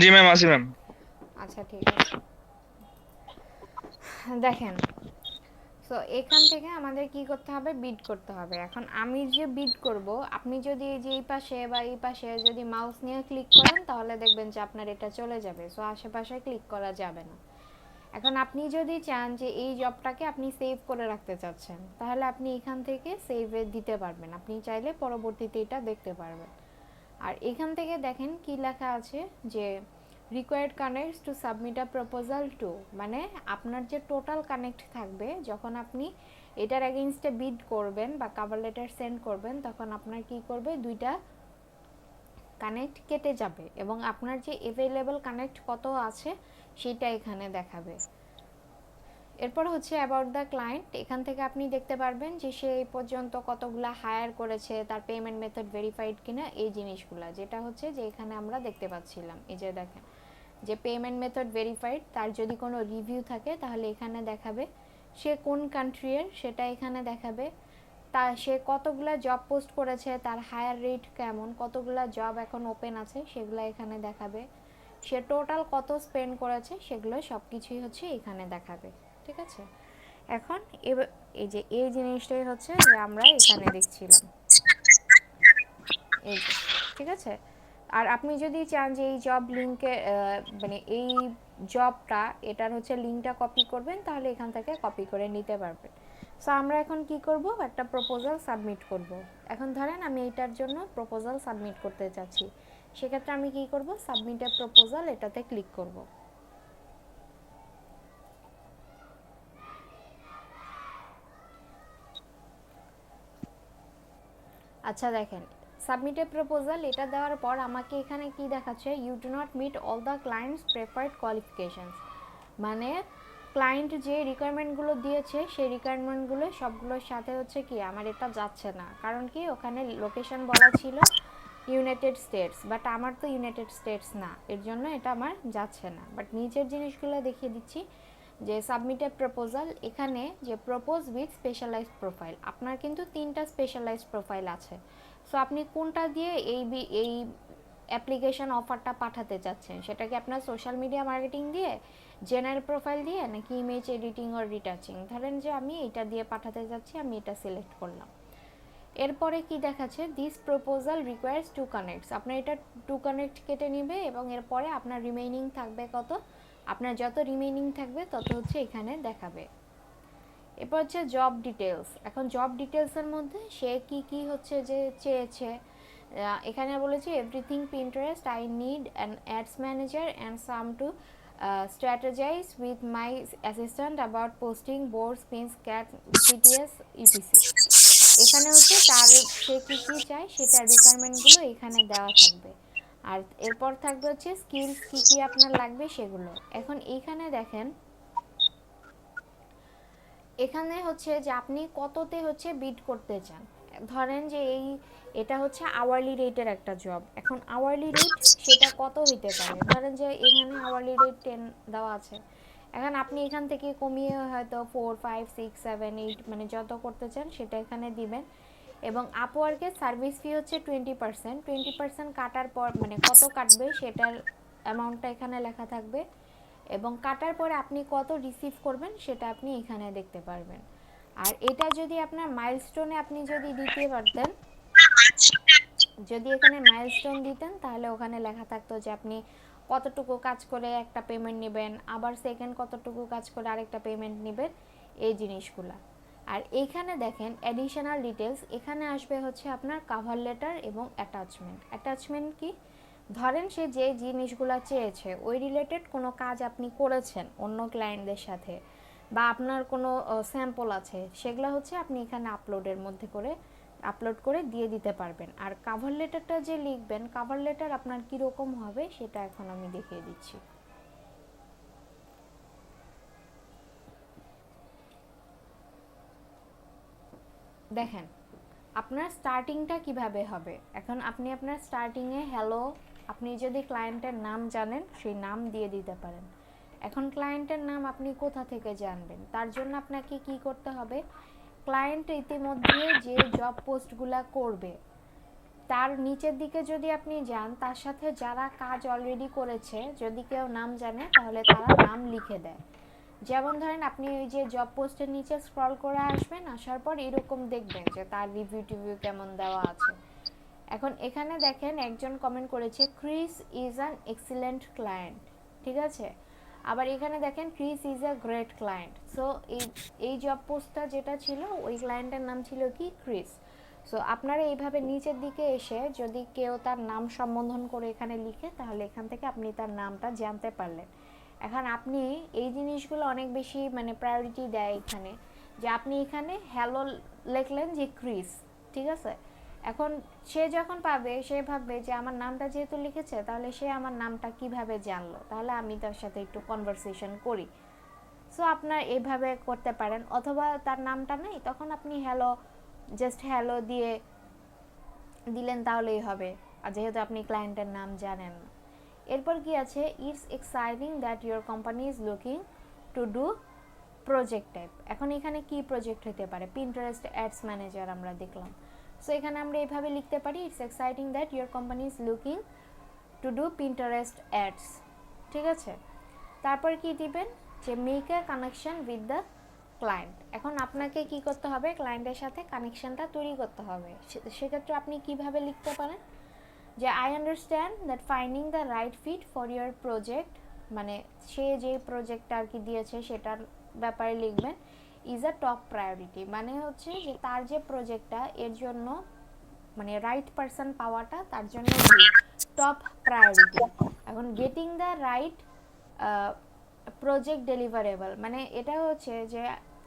জি ম্যাম, আসি ম্যাম। আচ্ছা ঠিক আছে। দেখেন, সো এখান থেকে আমাদের কি করতে হবে, বিট করতে হবে। এখন আমি যে বিট করব, আপনি যদি এই যে এই পাশে বা এই পাশে যদি মাউস নিয়ে ক্লিক করেন তাহলে দেখবেন যে আপনার এটা চলে যাবে, সো আশেপাশে ক্লিক করা যাবে না। এখন আপনি যদি চান যে এই জবটাকে আপনি সেভ করে রাখতে চাচ্ছেন, তাহলে আপনি এখান থেকে সেভে দিতে পারবেন, আপনি চাইলে পরবর্তীতে এটা দেখতে পারবেন। আর এখান থেকে দেখেন কি লেখা আছে যে required connects to submit a proposal to, মানে আপনার যে টোটাল কানেক্ট থাকবে যখন আপনি এটার এগেইনস্টে বিড করবেন বা কভার লেটার সেন্ড করবেন, তখন আপনার কি করবে, দুইটা কানেক্ট কেটে যাবে এবং আপনার যে অ্যাভেলেবল কানেক্ট কত আছে সেটা এখানে দেখাবে। এরপর হচ্ছে অ্যাবাউট দ্য ক্লায়েন্ট, এখান থেকে আপনি দেখতে পারবেন যে সে এই পর্যন্ত কতগুলা হায়ার করেছে, তার পেমেন্ট মেথড ভেরিফাইড কিনা, এই জিনিসগুলা যেটা হচ্ছে যে এখানে আমরা দেখতে পাচ্ছিলাম। এই যে দেখেন যে পেমেন্ট মেথড ভেরিফাইড, তার যদি কোনো রিভিউ থাকে তাহলে এখানে দেখাবে, সে কোন কান্ট্রির সেটা এখানে দেখাবে, তার সে কতগুলা জব পোস্ট করেছে, তার হায়ার রেট কেমন, কতগুলা জব এখন ওপেন আছে সেগুলো এখানে দেখাবে, সে টোটাল কত স্পেন্ড করেছে সেগুলো সব কিছুই হচ্ছে এখানে দেখাবে। ঠিক আছে, এখন এই যে এই জিনিসটাই হচ্ছে যে আমরা এখানে দেখছিলাম, এই যে, ঠিক আছে। আর আপনি যদি চান যে এই জব লিঙ্কে মানে এই জবটা এটার হচ্ছে লিঙ্কটা কপি করবেন, তাহলে এখান থেকে কপি করে নিতে পারবেন। সো আমরা এখন কি করব, একটা প্রপোজাল সাবমিট করব। এখন ধরেন আমি এটার জন্য প্রপোজাল সাবমিট করতে চাচ্ছি, সেক্ষেত্রে আমি কি করব, সাবমিট এ প্রপোজাল এটাতে ক্লিক করব। আচ্ছা দেখেন, সাবমিটে প্রপোজাল এটা দেওয়ার পর আমাকে এখানে কি দেখাচ্ছে, you do not meet all the clients preferred qualifications, মানে ক্লায়েন্ট যে রিকোয়ারমেন্টগুলো দিয়েছে সেই রিকোয়ারমেন্টগুলো সবগুলোর সাথে হচ্ছে কি আমার এটা যাচ্ছে না, কারণ কি ওখানে লোকেশন বলা ছিল ইউনাইটেড স্টেটস, বাট আমার তো ইউনাইটেড স্টেটস না, এর জন্য এটা আমার যাচ্ছে না। বাট নিচের জিনিসগুলো দেখিয়ে দিচ্ছি যে সাবমিটেড প্রপোজাল, এখানে যে প্রপোজ উইথ স্পেশালাইজড প্রোফাইল, আপনার কিন্তু 3টা স্পেশালাইজড প্রোফাইল আছে। সো আপনি কোনটা দিয়ে এই অ্যাপ্লিকেশন অফারটা পাঠাতে চাচ্ছেন, সেটা কি আপনার সোশ্যাল মিডিয়া মার্কেটিং দিয়ে, জেনারেল প্রোফাইল দিয়ে, নাকি ইমেজ এডিটিং অর রিটাচিং। ধরেন যে আমি এটা দিয়ে পাঠাতে চাচ্ছি, আমি এটা সিলেক্ট করলাম। এরপরে কি দেখাচ্ছে, this proposal requires two connects, আপনার এটা টু কানেক্ট কেটে নেবে এবং এরপরে আপনার রিমেইনিং থাকবে কত, আপনার যত রিমেইনিং থাকবে তত হচ্ছে এখানে দেখাবে। এরপর হচ্ছে জব ডিটেলস, এখন জব ডিটেলসের মধ্যে সে কি কি হচ্ছে যে চেয়েছে, এখানে বলেছে everything Pinterest, I need an ads manager and some to strategize with my assistant about posting boards pins cat CTS etc. এখানে হচ্ছে তার সে কি কি চায় সেটার রিকোয়ারমেন্টগুলো এখানে দেওয়া থাকবে। আর এরপর থাকবে হচ্ছে স্কিলস কি কি আপনার লাগবে সেগুলো। এখন এইখানে দেখেন, এখানে হচ্ছে যে আপনি কততে হচ্ছে বিড করতে চান। ধরেন যে এটা হচ্ছে আওয়ারলি রেটের একটা জব, এখন আওয়ারলি রেট সেটা কত হইতে পারে, ধরেন যে এখানে আওয়ারলি রেট 10 দেওয়া আছে, এখন আপনি এখান থেকে কমিয়ে হয়তো 4 5 6 7 8 মানে যত করতে চান সেটা এখানে দিবেন। এবং আপওয়ার্কের সার্ভিস ফি হচ্ছে 20%, 20% কাটার পর মানে কত কাটবে সেটার অ্যামাউন্টটা এখানে লেখা থাকবে, এবং কাটার পরে আপনি কত রিসিভ করবেন সেটা আপনি এখানে দেখতে পারবেন। আর এটা যদি আপনার মাইলস্টোনে আপনি যদি দিতে পারতেন, যদি এখানে মাইলস্টোন দিতেন তাহলে ওখানে লেখা থাকতো যে আপনি কতটুকু কাজ করে একটা পেমেন্ট নেবেন, আবার সেকেন্ড কতটুকু কাজ করে আরেকটা পেমেন্ট নেবেন, এই জিনিসগুলা। আর এইখানে দেখেন অ্যাডিশনাল ডিটেলস, এখানে আসবে হচ্ছে আপনার কাভার লেটার এবং অ্যাটাচমেন্ট। অ্যাটাচমেন্ট কি, ধরেন সে যে জিনিসগুলো চেয়েছে ওই রিলেটেড কোনো কাজ আপনি করেছেন অন্য ক্লায়েন্টদের সাথে, বা আপনার কোনো স্যাম্পল আছে, সেগুলো হচ্ছে আপনি এখানে আপলোড করে দিয়ে দিতে পারবেন। আর কাভার লেটারটা যে লিখবেন, কাভার লেটার আপনার কীরকম হবে সেটা এখন আমি দেখিয়ে দিচ্ছি। দেখেন আপনার স্টার্টিংটা কিভাবে হবে, এখন আপনি আপনার স্টার্টিংয়ে হ্যালো, আপনি যদি ক্লায়েন্টের নাম জানেন সেই নাম দিয়ে দিতে পারেন। এখন ক্লায়েন্টের নাম আপনি কোথা থেকে জানবেন, তার জন্য আপনাকে কি করতে হবে, ক্লায়েন্ট ইতিমধ্যে যে জব পোস্টগুলা করবে তার নিচের দিকে যদি আপনি যান, তার সাথে যারা কাজ অলরেডি করেছে যদি কেউ নাম জানে তাহলে তারা নাম লিখে দেয়। যেমন ধরেন আপনি ওই যে জব পোস্টের নিচে স্ক্রল করে আসবেন, আসার পর এরকম দেখবেন যে তার রিভিউ টিভিউ কেমন দেওয়া আছে। এখন এখানে দেখেন একজন কমেন্ট করেছে Chris is an excellent client, ঠিক আছে। আবার এখানে দেখেন Chris is a great client. So এই জব পোস্টটা যেটা ছিল ওই ক্লায়েন্টের নাম ছিল কি ক্রিস। সো আপনারা এইভাবে নিচের দিকে এসে যদি কেউ তার নাম সম্বোধন করে এখানে লিখে তাহলে এখান থেকে আপনি তার নামটা জানতে পারলেন। এখন আপনি এই জিনিসগুলো অনেক বেশি মানে প্রায়োরিটি দেয় এখানে, যে আপনি এখানে হ্যালো লিখলেন যে ক্রিস, ঠিক আছে। এখন সে যখন পাবে সে ভাববে যে আমার নামটা যেহেতু লিখেছে তাহলে সে আমার নামটা কিভাবে জানলো, তাহলে আমি তার সাথে একটু কনভারসেশন করি। সো আপনার এইভাবে করতে পারেন, অথবা তার নামটা নেই তখন আপনি হ্যালো, জাস্ট হ্যালো দিয়ে দিলেন তাহলেই হবে, আর যেহেতু আপনি ক্লায়েন্টের নাম জানেন না। এরপর কি আছে, it's exciting that your company is looking to do project type. এখন এখানে কি প্রজেক্ট হতে পারে, পিন্টারেস্ট অ্যাডস ম্যানেজার আমরা দেখলাম। সো এখানে আমরা এইভাবে লিখতে পারি, it's exciting that your company is looking to do Pinterest ads, ঠিক আছে। তারপর কি দিবেন, যে make a connection with the client. এখন আপনাকে কি করতে হবে, ক্লায়েন্টের সাথে কানেকশনটা তৈরি করতে হবে। সেক্ষেত্রে আপনি কিভাবে লিখতে পারেন, যে I understand that finding the right fit for your project, মানে সে যে প্রজেক্টটা আর কি দিয়েছে সেটার ব্যাপারে লিখবেন, ইজ আ টপ প্রায়োরিটি, মানে হচ্ছে যে তার যে প্রজেক্টটা এর জন্য মানে রাইট পারসন পাওয়াটা তার জন্য টপ প্রায়োরিটি। এখন getting the right project deliverable, মানে এটা হচ্ছে যে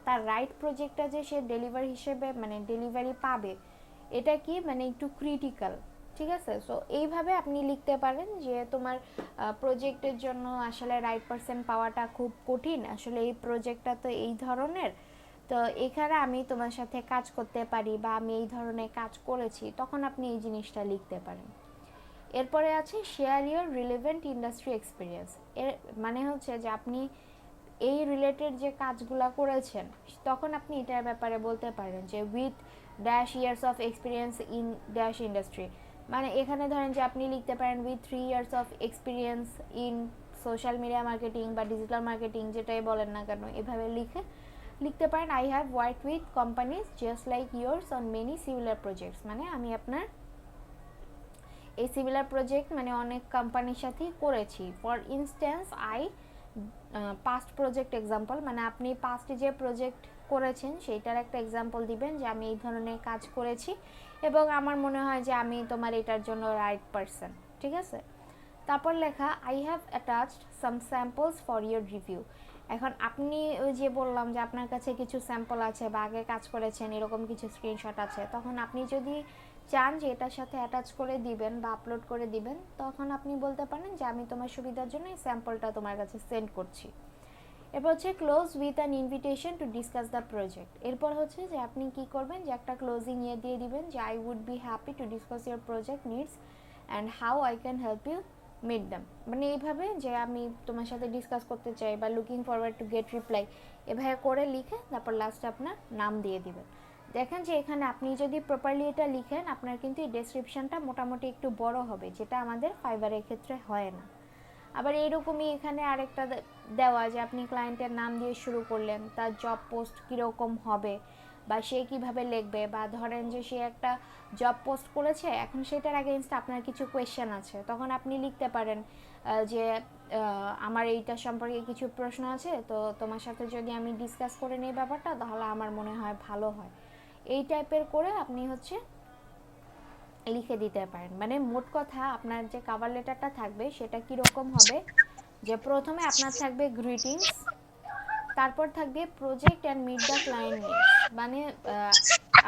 তার রাইট প্রজেক্টটা যে সে ডেলিভারি হিসেবে মানে ডেলিভারি পাবে এটা কি মানে একটু ক্রিটিক্যাল, ঠিক আছে। সো এইভাবে আপনি লিখতে পারেন যে তোমার প্রজেক্টের জন্য আসলে রাইট পারসন পাওয়াটা খুব কঠিন, আসলে এই প্রজেক্টটা তো এই ধরনের, তো এখানে আমি তোমার সাথে কাজ করতে পারি বা আমি এই ধরনের কাজ করেছি, তখন আপনি এই জিনিসটা লিখতে পারেন। এরপরে আছে share your relevant industry experience. এর মানে হচ্ছে যে আপনি এই রিলেটেড যে কাজগুলো করেছেন তখন আপনি এটার ব্যাপারে বলতে পারেন যে with dash years of experience in dash industry, মানে এখানে ধরেন যে আপনি লিখতে পারেন with 3 years of experience in social media marketing বা ডিজিটাল মার্কেটিং, যেটাই বলেন না কেন এভাবে লিখতে পারেন I have work with companies just like yours on many similar projects, মানে আমি আপনার এই সিমিলার প্রজেক্ট মানে অনেক কোম্পানির সাথেই করেছি। For instance I past project example, মানে আপনি পাস্টে যে প্রজেক্ট করেছেন সেইটার একটা এক্সাম্পল দিবেন যে আমি এই ধরনের কাজ করেছি এবং আমার মনে হয় যে আমি তোমার এটার জন্য রাইট পারসন, ঠিক আছে। তারপর লেখা I have attached some samples for your review. এখন আপনি ওই যে বললাম যে আপনার কাছে কিছু স্যাম্পল আছে বা আগে কাজ করেছেন এরকম কিছু স্ক্রিনশট আছে, তখন আপনি যদি চান যে এটার সাথে অ্যাটাচ করে দিবেন বা আপলোড করে দিবেন তখন আপনি বলতে পারেন যে আমি তোমার সুবিধার জন্য এই স্যাম্পলটা তোমার কাছে সেন্ড করছি। এরপর হচ্ছে close with an invitation to discuss the project. এরপর হচ্ছে যে আপনি কি করবেন, যে একটা ক্লোজিং ইয়ে দিয়ে দিবেন যে I would be happy to discuss your project needs and how I can help you meet them, মানে এইভাবে যে আমি তোমার সাথে ডিসকাস করতে চাই বা looking forward to get reply, এভাবে করে লিখে তারপর লাস্টে আপনার নাম দিয়ে দিবেন। দেখেন যে এখানে আপনি যদি প্রপারলি এটা লিখেন আপনার কিন্তু এই ডেসক্রিপশনটা মোটামুটি একটু বড় হবে, যেটা আমাদের ফাইবারের ক্ষেত্রে হয় না। আবার এইরকমই এখানে আরেকটা দেওয়া যে আপনি ক্লায়েন্টের নাম দিয়ে শুরু করলেন, তার জব পোস্ট কীরকম হবে বা সে কীভাবে লিখবে, বা ধরেন যে সে একটা জব পোস্ট করেছে এখন সেটার এগেইনস্ট আপনার কিছু কোয়েশ্চেন আছে, তখন আপনি লিখতে পারেন যে আমার এইটা সম্পর্কে কিছু প্রশ্ন আছে, তো তোমার সাথে যদি আমি ডিসকাস করে নিই ব্যাপারটা তাহলে আমার মনে হয় ভালো হয়, এই টাইপের করে আপনি হচ্ছে লিখে দিতে পারেন। মানে মোট কথা আপনার যে কভার লেটারটা থাকবে সেটা কীরকম হবে, যে প্রথমে আপনার থাকবে গ্রিটিংস, তারপর থাকবে project and meet the client needs, মানে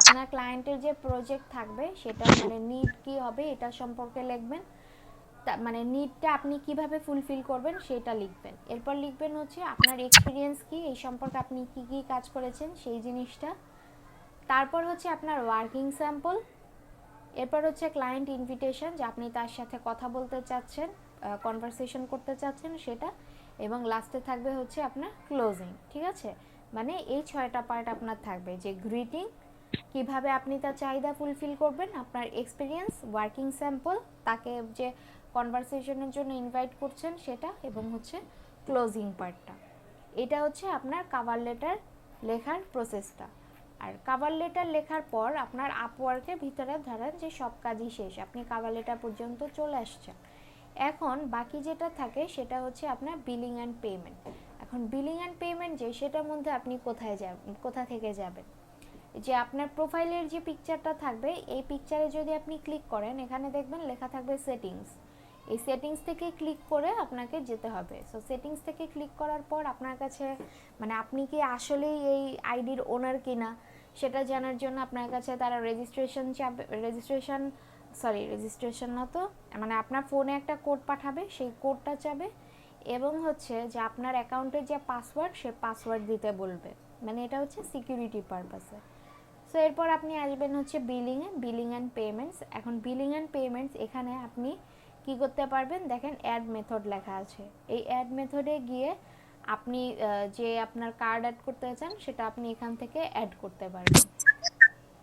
আপনার ক্লায়েন্টের যে প্রজেক্ট থাকবে সেটা মানে নিড কী হবে এটা সম্পর্কে লিখবেন, মানে নিডটা আপনি কিভাবে ফুলফিল করবেন সেটা লিখবেন। এরপর লিখবেন হচ্ছে আপনার এক্সপিরিয়েন্স কি, এই সম্পর্কে আপনি কি কি কাজ করেছেন সেই জিনিসটা। তারপর হচ্ছে আপনার ওয়ার্কিং স্যাম্পল, এরপর হচ্ছে ক্লায়েন্ট ইনভিটেশন, যে আপনি তার সাথে কথা বলতে চাচ্ছেন, কনভারসেশন করতে চাচ্ছেন সেটা, এবং লাস্টে থাকবে হচ্ছে আপনার ক্লোজিং, ঠিক আছে। মানে এই 6টা পার্ট আপনার থাকবে, যে গ্রিটিং, কিভাবে আপনি তার চাহিদা ফুলফিল করবেন, আপনার এক্সপিরিয়েন্স, ওয়ার্কিং স্যাম্পল, তাকে যে কনভারসেশনের জন্য ইনভাইট করছেন সেটা, এবং হচ্ছে ক্লোজিং পার্টটা। এটা হচ্ছে আপনার কাভার লেটার লেখার প্রসেসটা। আর কাভার লেটার লেখার পর আপনার আপওয়ার্কের ভিতরে ধরেন যে সব কাজই শেষ, আপনি কাভার লেটার পর্যন্ত চলে আসছেন। এখন বাকি যেটা থাকে সেটা হচ্ছে আপনার বিলিং অ্যান্ড পেমেন্ট। এখন বিলিং অ্যান্ড পেমেন্ট যে সেটার মধ্যে আপনি কোথা থেকে যাবেন, যে আপনার প্রোফাইলের যে পিকচারটা থাকবে, এই পিকচারে যদি আপনি ক্লিক করেন, এখানে দেখবেন লেখা থাকবে সেটিংস। এই সেটিংস থেকে ক্লিক করে আপনাকে যেতে হবে। সো সেটিংস থেকে ক্লিক করার পর আপনার কাছে মানে আপনি কি আসলেই এই আইডির ওনার কিনা সেটা জানার জন্য আপনার কাছে তারা রেজিস্ট্রেশন না তো, মানে আপনার ফোনে একটা কোড পাঠাবে, সেই কোডটা চাবে, এবং হচ্ছে যে আপনার অ্যাকাউন্টের যে পাসওয়ার্ড, সে পাসওয়ার্ড দিতে বলবে। মানে এটা হচ্ছে সিকিউরিটি পারপাসে। সো এরপর আপনি আসবেন হচ্ছে বিলিং অ্যান্ড পেমেন্টস। এখন বিলিং অ্যান্ড পেমেন্টস এখানে আপনি কি করতে পারবেন, দেখেন অ্যাড মেথড লেখা আছে। এই অ্যাড মেথডে গিয়ে আপনি যে আপনার কার্ড অ্যাড করতে চান সেটা আপনি এখান থেকে অ্যাড করতে পারবেন।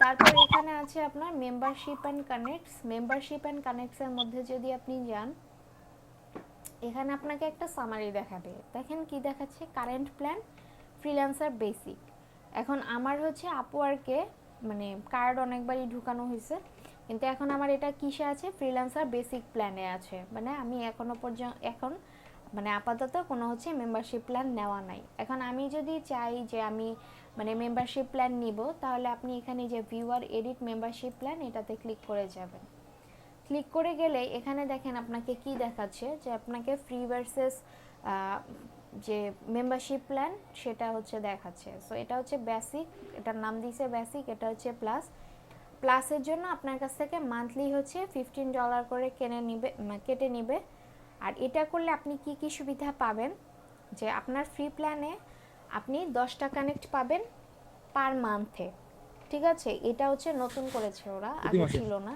তারপর এখানে আছে আপনার মেম্বারশিপ অ্যান্ড কানেক্টসের মধ্যে যদি আপনি যান, এখানে আপনাকে একটা সামারি দেখাবে। দেখেন কি দেখাচ্ছে, কারেন্ট প্ল্যান, ফ্রিল্যান্সার বেসিক। এখন আমার হচ্ছে আপওয়ার্কে মানে কার্ড অনেকবারই ঢুকানো হয়েছে, কিন্তু এখন আমার এটা কিসে আছে, ফ্রিল্যান্সার বেসিক প্ল্যানে আছে। মানে আমি এখন মানে আপাতত কোনো হচ্ছে মেম্বারশিপ প্ল্যান নেওয়া নাই। এখন আমি যদি চাই যে আমি মানে মেম্বারশিপ প্ল্যান নিব, তাহলে আপনি এখানে যে ভিউয়ার এডিট মেম্বারশিপ প্ল্যান, এটাতে ক্লিক করে যাবেন। ক্লিক করে গেলে এখানে দেখেন আপনাকে কি দেখাচ্ছে, যে আপনাকে ফ্রি ভার্সেস যে মেম্বারশিপ প্ল্যান সেটা হচ্ছে দেখাচ্ছে। সো এটা হচ্ছে বেসিক, এটার নাম দিয়েছে বেসিক, এটা হচ্ছে প্লাসের জন্য আপনার কাছ থেকে মান্থলি হচ্ছে $15 করে কেটে নিবে। আর এটা করলে আপনি কি কি সুবিধা পাবেন, যে আপনার ফ্রি প্ল্যানে আপনি 10টা কানেক্ট পাবেন পার মান্থে, ঠিক আছে, এটা হচ্ছে নতুন করেছে ওরা, আগে ছিল না।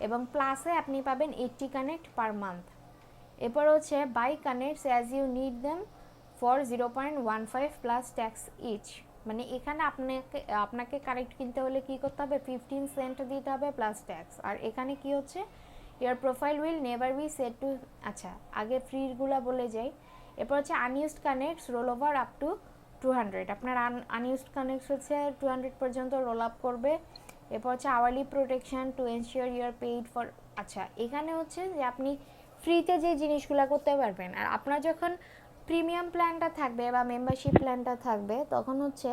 এবং প্লাসে আপনি পাবেন 80 কানেক্ট পার মান্থ। এরপর হচ্ছে buy connects as you need them for 0.15 plus tax each. মানে এখানে আপনাকে কানেক্ট কিনতে হলে কি করতে হবে, 15 সেন্ট দিতে হবে প্লাস ট্যাক্স। আর এখানে কি হচ্ছে, your profile will never be set to, আচ্ছা আগে ফ্রিগুলা বলে যাই। এরপর হচ্ছে unused connects roll over up to 200, আপনার আনইউজড কানেক্টস হচ্ছে 200 পর্যন্ত রোল আপ করবে। এরপর হচ্ছে hourly protection to ensure your paid for, আচ্ছা এখানে হচ্ছে যে আপনি ফ্রিতে যে জিনিসগুলো করতে পারবেন। আর আপনার যখন প্রিমিয়াম প্ল্যানটা থাকবে বা মেম্বারশিপ প্ল্যানটা থাকবে, তখন হচ্ছে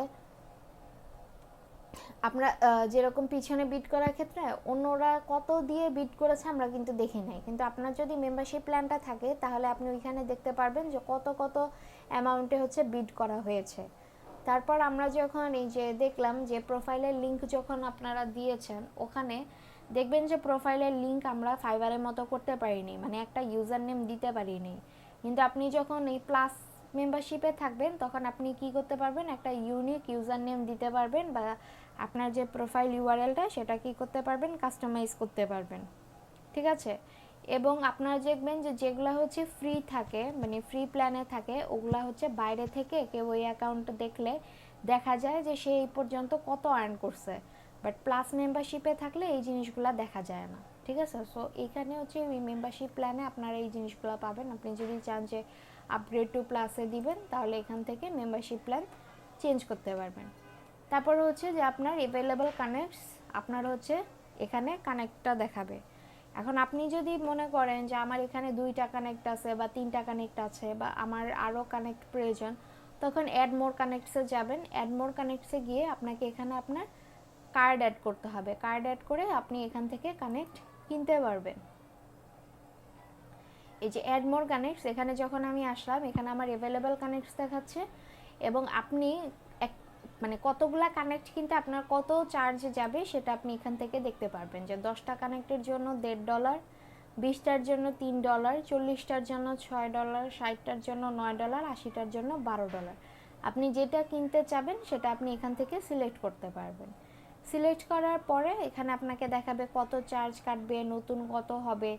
আমরা যেরকম পিছনে বিড করার ক্ষেত্রে অন্যরা কত দিয়ে বিড করেছে আমরা কিন্তু দেখি নাই, কিন্তু আপনার যদি মেম্বারশিপ প্ল্যানটা থাকে তাহলে আপনি ওইখানে দেখতে পারবেন যে কত কত অ্যামাউন্টে হচ্ছে বিড করা হয়েছে। তারপর আমরা যখন এই যে দেখলাম যে প্রোফাইলের লিঙ্ক যখন আপনারা দিয়েছেন, ওখানে দেখবেন যে প্রোফাইলের লিঙ্ক আমরা ফাইবারের মতো করতে পারিনি, মানে একটা ইউজার নেম দিতে পারিনি। কিন্তু আপনি যখন এই প্লাস মেম্বারশিপে থাকবেন, তখন আপনি কি করতে পারবেন, একটা ইউনিক ইউজার নেম দিতে পারবেন, বা আপনার যে প্রোফাইল ইউআরএলটা সেটা কি করতে পারবেন, কাস্টমাইজ করতে পারবেন, ঠিক আছে। এবং আপনারা দেখবেন যে যেগুলো হচ্ছে ফ্রি থাকে, মানে ফ্রি প্ল্যানে থাকে, ওগুলা হচ্ছে বাইরে থেকে কেউ ওই অ্যাকাউন্ট দেখলে দেখা যায় যে সে এই পর্যন্ত কত আর্ন করছে, বাট প্লাস মেম্বারশিপে থাকলে এই জিনিসগুলো দেখা যায় না, ঠিক আছে। সো এইখানে হচ্ছে ওই মেম্বারশিপ প্ল্যানে আপনারা এই জিনিসগুলো পাবেন। আপনি যদি চান যে আপগ্রেড টু প্লাসে দিবেন, তাহলে এখান থেকে মেম্বারশিপ প্ল্যান চেঞ্জ করতে পারবেন। তারপর হচ্ছে যে আপনার অ্যাভেলেবল কানেক্টস, আপনার হচ্ছে এখানে কানেক্টটা দেখাবে। এখন আপনি যদি মনে করেন যে আমার এখানে 2টা কানেক্ট আছে বা 3টা কানেক্ট আছে, বা আমার আরও কানেক্ট প্রয়োজন, তখন অ্যাড মোর কানেক্টসে যাবেন। অ্যাড মোর কানেক্টসে গিয়ে আপনাকে এখানে আপনার কার্ড অ্যাড করতে হবে। কার্ড অ্যাড করে আপনি এখান থেকে কানেক্ট কিনতে পারবেন। এই যে অ্যাড মোর কানেক্টস, এখানে যখন আমি আসলাম, এখানে আমার অ্যাভেলেবল কানেক্টস দেখাচ্ছে, এবং আপনি মানে কতগুলা কানেক্ট কিনতে আপনার কত চার্জ যাবে সেটা আপনি এখান থেকে দেখতে পারবেন। যে 10টা কানেক্টের জন্য $1.5, 20টার জন্য $3, 40টার জন্য $6, 60টার জন্য $9, 80টার জন্য $12। আপনি যেটা কিনতে চাবেন সেটা আপনি এখান থেকে সিলেক্ট করতে পারবেন। সিলেক্ট করার পরে এখানে আপনাকে দেখাবে কত চার্জ কাটবে, নতুন কত হবে,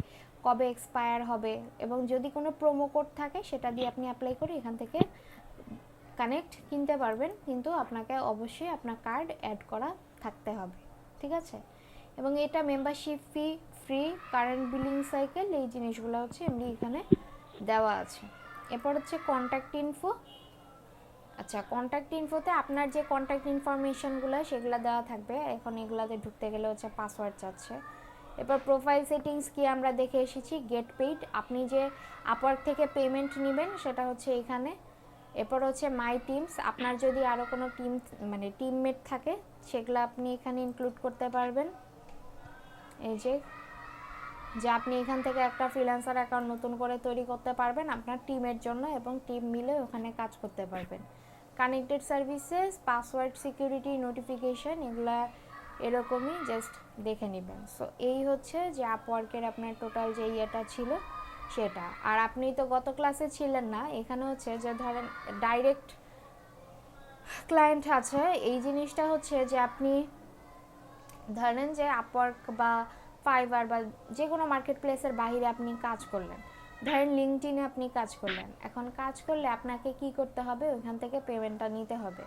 কবে এক্সপায়ার হবে, এবং যদি কোনো প্রোমো কোড থাকে সেটা দিয়ে আপনি অ্যাপ্লাই করে এখান থেকে কানেক্ট কিনতে পারবেন, কিন্তু আপনাকে অবশ্যই আপনার কার্ড অ্যাড করা থাকতে হবে, ঠিক আছে। এবং এটা মেম্বারশিপ ফি ফ্রি, কারেন্ট বিলিং সাইকেল, এই জিনিসগুলো হচ্ছে এমনি এখানে দেওয়া আছে। এরপর হচ্ছে কন্ট্যাক্ট ইনফো। আচ্ছা, কন্ট্যাক্ট ইনফোতে আপনার যে কন্ট্যাক্ট ইনফরমেশনগুলো সেগুলো দেওয়া থাকবে। এখন এগুলাতে ঢুকতে গেলে হচ্ছে পাসওয়ার্ড চাচ্ছে। এরপর প্রোফাইল সেটিংস কি আমরা দেখে এসেছি, গেট পেইড, আপনি যে আপওয়ার্ক থেকে পেমেন্ট নেবেন সেটা হচ্ছে এখানে। এরপর হচ্ছে মাই টিমস, আপনার যদি আরও কোনো টিম মানে টিমমেট থাকে সেগুলো আপনি এখানে ইনক্লুড করতে পারবেন। এই যে আপনি এখান থেকে একটা ফ্রিল্যান্সার অ্যাকাউন্ট নতুন করে তৈরি করতে পারবেন আপনার টিমের জন্য, এবং টিম মিলে ওখানে কাজ করতে পারবেন। Connected services, password security, notification, এগুলা এরকমই, জাস্ট দেখে নেবেন। সো এই হচ্ছে যে আপওয়ার্কের আপনার টোটাল যে ইয়েটা ছিল সেটা। আর আপনি তো গত ক্লাসে ছিলেন না, এখানে হচ্ছে যে ধরেন ডাইরেক্ট ক্লায়েন্ট আছে, এই জিনিসটা হচ্ছে যে আপনি ধরেন যে আপওয়ার্ক বা ফাইবার বা যে কোনো মার্কেট প্লেসের বাইরে আপনি কাজ করলেন, ধরেন লিঙ্কডইনে আপনি কাজ করলেন। এখন কাজ করলে আপনাকে কি করতে হবে, ওইখান থেকে পেমেন্টটা নিতে হবে।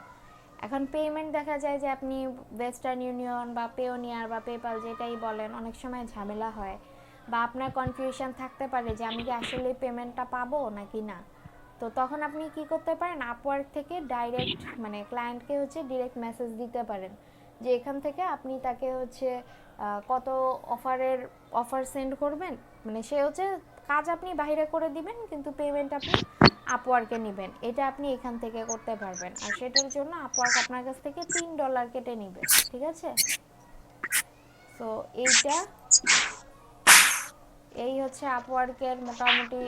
এখন পেমেন্ট দেখা যায় যে আপনি ওয়েস্টার্ন ইউনিয়ন বা পেওনিয়ার বা পেপাল যেটাই বলেন, অনেক সময় ঝামেলা হয় বা আপনার কনফিউশন থাকতে পারে যে আমি কি আসলে পেমেন্টটা পাবো নাকি না। তো তখন আপনি কি করতে পারেন, আপওয়ার্ক থেকে ডাইরেক্ট মানে ক্লায়েন্টকে হচ্ছে ডিরেক্ট মেসেজ দিতে পারেন যে এখান থেকে আপনি তাকে হচ্ছে কত অফার সেন্ড করবেন, মানে সে হচ্ছে কাজ আপনি বাইরে করে দিবেন কিন্তু পেমেন্ট আপনি আপওয়ার্কে নেবেন, এটা আপনি এখান থেকে করতে পারবেন। আর সেটার জন্য আপওয়ার্ক আপনার কাছ থেকে $3 কেটে নেবে, ঠিক আছে। তো এই হচ্ছে আপওয়ার্কের মোটামুটি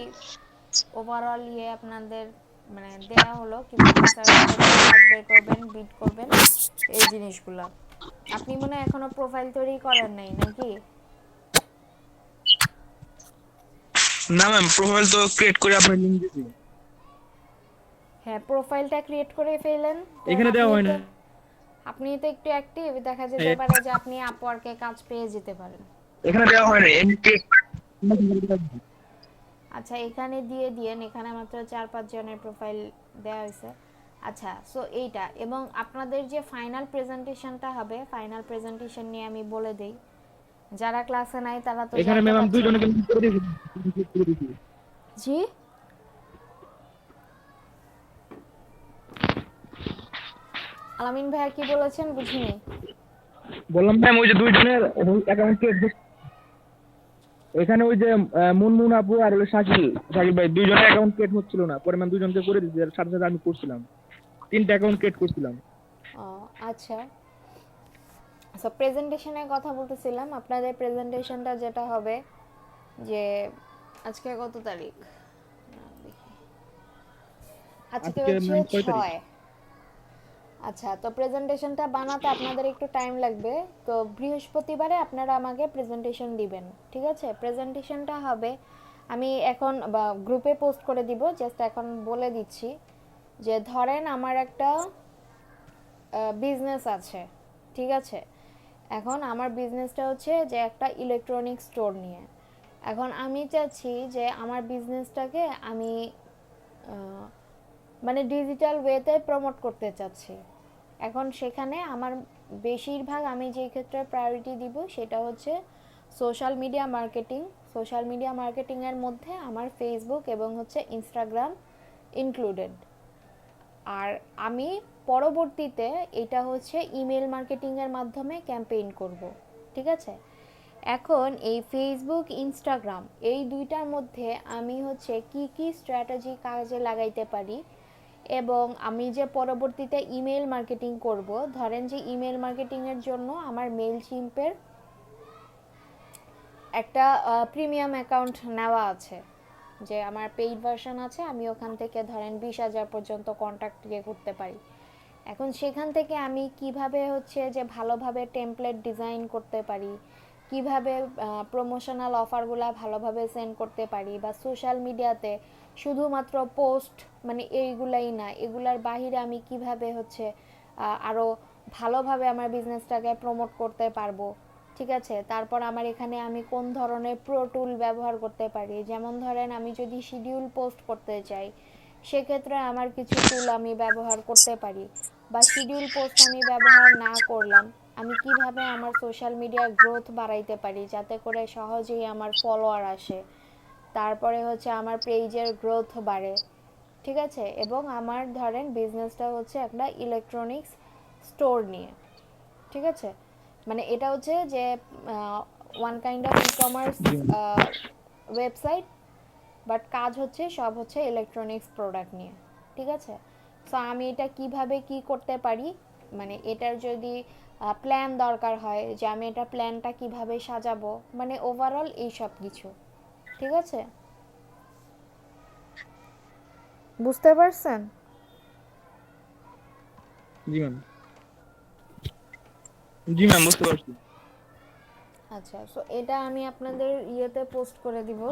ওভারঅল ইয়ে আপনাদের মানে দেয়া হলো, কিভাবে সার্চ করবেন, কাজ বের করবেন, বিট করবেন, এই জিনিসগুলো। আপনি মনে হয় এখনো প্রোফাইল তৈরি করেন নাই নাকি? না ম্যাম, প্রোফাইল তো ক্রিয়েট করে আপনার লিংক দিয়েছি। হ্যাঁ, প্রোফাইলটা ক্রিয়েট করে ফেলেন। দেন এখানে দেওয়া হয় না। আপনি তো একটু অ্যাক্টিভ, দেখা যেতে পারে যে আপনি আপওয়ার্কে কাজ পেয়ে যেতে পারেন। এখানে দেওয়া হয় না, এমনি ক্রিয়েট। আচ্ছা, এখানে দিয়ে দিয়েন, এখানে মাত্র 4-5 জনের প্রোফাইল দেওয়া হয়েছে। আচ্ছা, সো এইটা, এবং আপনাদের যে ফাইনাল প্রেজেন্টেশনটা হবে, ফাইনাল প্রেজেন্টেশন নিয়ে আমি বলে দেই, যারা ক্লাসে নাই তারা তো এখানে জানতে ম্যাম আমি পারছে না। দুইজনকে লিংক করে দিয়েছি। জি, আলামিন ভাইয়া কি বলেছেন বুঝিনি। বললাম ম্যাম ওই যে দুইজনের অ্যাকাউন্ট ক্রিয়েট, এখানে ওই যে মুনমুন আপু আর হলো শাকিল ভাই দুইজনের অ্যাকাউন্ট ক্রিয়েট হচ্ছিল না, পরে ম্যাম দুইজনকে করে দিয়েছি, আর সাথে সাথে আমি করছিলাম, 3টা অ্যাকাউন্ট ক্রিয়েট করছিলাম। ও আচ্ছা, সো প্রেজেন্টেশনের কথা বলতেছিলাম। আপনাদের প্রেজেন্টেশনটা যেটা হবে যে আজকে কত তারিখ, আজকে আজকে হচ্ছে ম্যাম 6 তারিখ। 6। আচ্ছা, তো প্রেজেন্টেশনটা বানাতে আপনাদের একটু টাইম লাগবে। তো বৃহস্পতিবারে আপনারা আমাকে প্রেজেন্টেশন দিবেন, ঠিক আছে। প্রেজেন্টেশনটা হবে, আমি এখন বা গ্রুপে পোস্ট করে দিব, জাস্ট এখন বলে দিচ্ছি যে ধরেন আমার একটা বিজনেস আছে, ঠিক আছে। এখন আমার বিজনেসটা হচ্ছে যে একটা ইলেকট্রনিক স্টোর নিয়ে। এখন আমি চাচ্ছি যে আমার বিজনেসটাকে আমি মানে ডিজিটাল ওয়েতে প্রমোট করতে চাচ্ছি। এখন সেখানে আমার বেশিরভাগ আমি যে ক্ষেত্রে প্রায়োরিটি দিব সেটা হচ্ছে social media marketing. Social media মার্কেটিংয়ের মধ্যে আমার ফেসবুক এবং হচ্ছে ইনস্টাগ্রাম ইনক্লুডেড। আর আমি পরবর্তীতে এটা হচ্ছে ইমেল মার্কেটিংয়ের মাধ্যমে ক্যাম্পেইন করব, ঠিক আছে। এখন এই ফেসবুক ইনস্টাগ্রাম এই দুইটার মধ্যে আমি হচ্ছে কি কি স্ট্র্যাটেজি কাজে লাগাইতে পারি, এবং আমি যে পরবর্তীতে ইমেল মার্কেটিং করব, ধরেন যে ইমেল মার্কেটিংয়ের জন্য আমার মেইলচিম্পের একটা প্রিমিয়াম অ্যাকাউন্ট নেওয়া আছে, যে আমার পেইড ভার্সন আছে, আমি ওখান থেকে ধরেন 20,000 পর্যন্ত কন্ট্যাক্ট ইয়ে করতে পারি। এখন সেখান থেকে আমি কিভাবে হচ্ছে যে ভালোভাবে টেমপ্লেট ডিজাইন করতে পারি, কিভাবে প্রমোশনাল অফারগুলো ভালোভাবে সেন্ড করতে পারি, বা সোশ্যাল মিডিয়াতে শুধুমাত্র পোস্ট মানে এইগুলাই না, এগুলার বাহিরে আমি কিভাবে হচ্ছে আরও ভালোভাবে আমার বিজনেসটাকে প্রমোট করতে পারবো, ঠিক আছে। তারপর আমার এখানে আমি কোন ধরনের প্রো টুল ব্যবহার করতে পারি, যেমন ধরেন আমি যদি শিডিউল পোস্ট করতে চাই, সেক্ষেত্রে আমার কিছু টুল আমি ব্যবহার করতে পারি, বা শিডিউল পোস্ট আমি ব্যবহার না করলাম, আমি কিভাবে আমার সোশ্যাল মিডিয়ার গ্রোথ বাড়াইতে পারি যাতে করে সহজেই আমার ফলোয়ার আসে, তারপরে হচ্ছে আমার পেজের গ্রোথ বাড়ে, ঠিক আছে। এবং আমার ধরেন বিজনেসটা হচ্ছে একটা ইলেকট্রনিক্স স্টোর নিয়ে, ঠিক আছে। মানে এটা হচ্ছে যে one kind of e commerce G ma'am. Website, but কাজ হচ্ছে সব হচ্ছে ইলেকট্রনিক্স প্রোডাক্ট নিয়ে, ঠিক আছে। সো আমি এটা কিভাবে কি করতে পারি, মানে এটার যদি প্ল্যান দরকার হয় যে আমি এটা প্ল্যানটা কিভাবে সাজাবো, মানে ওভারঅল এই সব কিছু, ঠিক আছে। বুঝতে পারছেন? জি ম্যাম। জি ম্যাম, বুঝতে পারছি। আচ্ছা, সো এটা আমি আপনাদের ইয়েতে পোস্ট করে দিব।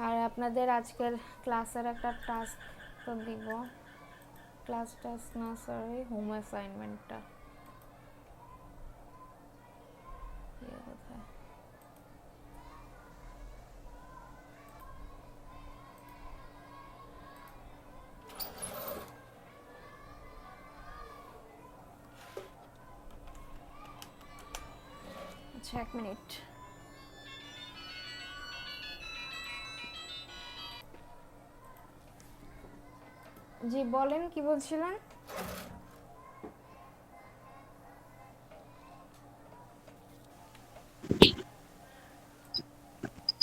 আর আপনাদের আজকের ক্লাসের একটা টাস্ক তো দিব, ক্লাস টাস্ক না সরি, হোম অ্যাসাইনমেন্টটা কোথায়? আচ্ছা, 1 মিনিট। জি বলেন, কি বলছিলেন?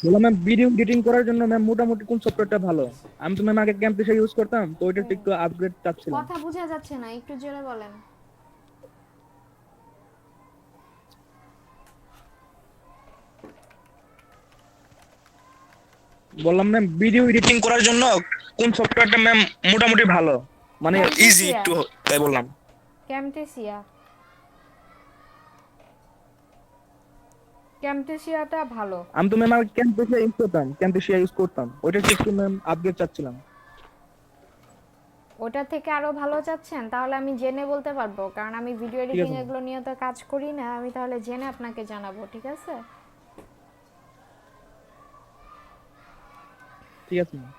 বললাম ম্যাম, ভিডিও এডিটিং করার জন্য ম্যাম মোটামুটি কোন সফটওয়্যারটা ভালো? আমি তো ম্যাম আগে ক্যাম্পেসে ইউজ করতাম, তো ওইটা একটু আপগ্রেড চাচ্ছিলাম। কথা বোঝা যাচ্ছে না, একটু জোরে বলেন। বললাম ম্যাম, ভিডিও এডিটিং করার জন্য কোন সফটওয়্যারটা ম্যাম মোটামুটি ভালো, মানে ইজি ক্যামটেসিয়া। একটু, তাই বললাম। ক্যামটেসিয়া। ক্যামটেসিয়াটা ভালো। আমি তো ম্যাম আগে ক্যাম্পেসে ইউজ করতাম, ওইটা একটু ম্যাম আপগ্রেড চাচ্ছিলাম। ওটা থেকে আরো ভালো চাচ্ছেন? তাহলে আমি জেনে বলতে পারবো, কারণ আমি ভিডিও ঠিক এডিটিং আছে ম্যাম। এগুলো নিয়ে তো কাজ করি না, আমি তাহলে জেনে আপনাকে জানাবো, ঠিক আছে। ঠিক আছে ম্যাম।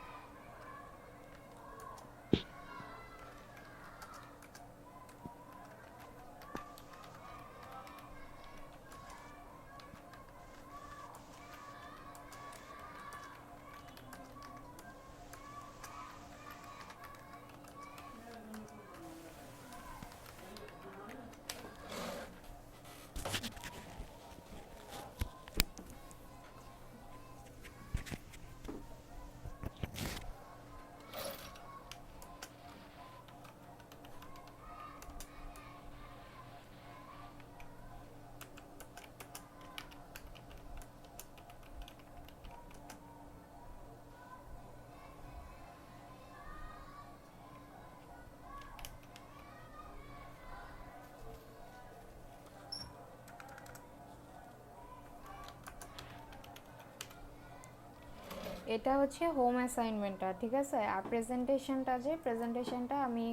এটা হচ্ছে হোম অ্যাসাইনমেন্টটা, ঠিক আছে। আর প্রেজেন্টেশনটা, যে প্রেজেন্টেশনটা আমি,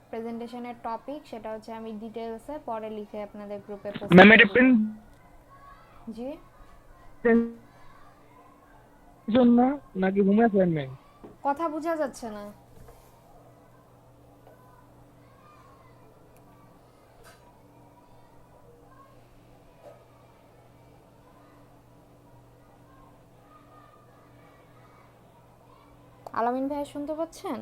প্রেজেন্টেশনের টপিক সেটা হচ্ছে আমি ডিটেলসে পরে লিখে আপনাদের গ্রুপে পোস্ট ম্যাম করে এটা দিব। জি, প্রেজেন্টেশন না, নাকি হোম অ্যাসাইনমেন্ট? কথা বোঝা যাচ্ছে না। আলামিন ভাই শুনতে পাচ্ছেন?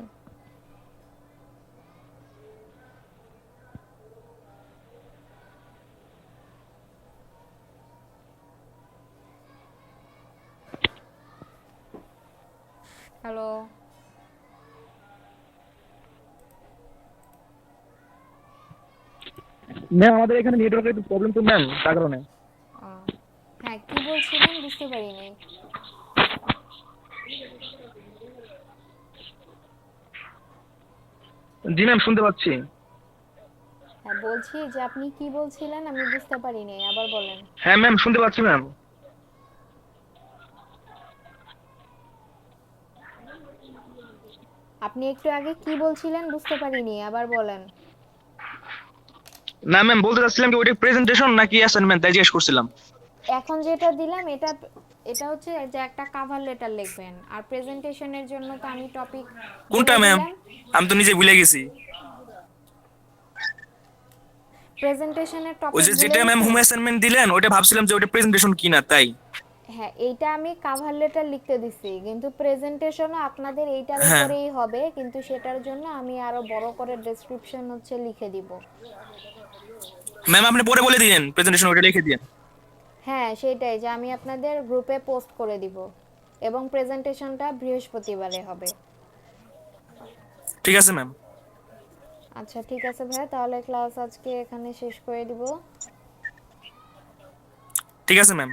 হ্যালো। ম্যাম আমাদের এখানে নেটওয়ার্কের একটু প্রবলেম তো ম্যাম, তার কারণে। হ্যাঁ, কি বলছিলেন বুঝতে পারিনি। জি ম্যাম, শুনতে পাচ্ছি। হ্যাঁ, বলছি যে আপনি কি বলছিলেন আমি বুঝতে পারিনি, আবার বলেন। হ্যাঁ ম্যাম, শুনতে পাচ্ছি ম্যাম। আপনি একটু আগে কি বলছিলেন বুঝতে পারিনি, আবার বলেন। না ম্যাম, বলতে চাচ্ছিলাম কি ওইটা প্রেজেন্টেশন নাকি অ্যাসাইনমেন্ট, তাই জিজ্ঞেস করছিলাম। এখন যেটা দিলাম এটা এটা হচ্ছে যে একটা কভার লেটার লিখবেন, আর প্রেজেন্টেশনের জন্য তো আমি টপিক কোনটা ম্যাম? আমি তো নিজে ভুলে গেছি। প্রেজেন্টেশনের ওই টপিক যে ভুলে যেটা ম্যাম হোম গেছেন? অ্যাসাইনমেন্ট দিলেন ওটা ভাবছিলাম যে ওটা প্রেজেন্টেশন কিনা, তাই। হ্যাঁ, এইটা আমি কভার লেটার লিখতে দিছি, কিন্তু প্রেজেন্টেশনও আপনাদের এইটার হ্যাঁ উপরেই হবে, কিন্তু সেটার জন্য আমি আরো বড় করে ডেসক্রিপশন হচ্ছে লিখে দিব। ম্যাম আপনি পরে বলে দিয়েন প্রেজেন্টেশন ওটা লিখে দিয়েন। হ্যাঁ, সেটাই, যে আমি আপনাদের গ্রুপে পোস্ট করে দিব, এবং প্রেজেন্টেশনটা বৃহস্পতিবারে হবে। ঠিক আছে ম্যাম। আচ্ছা ঠিক আছে ভাইয়া, তাহলে ক্লাস আজকে এখানে শেষ করে দিব। ঠিক আছে ম্যাম।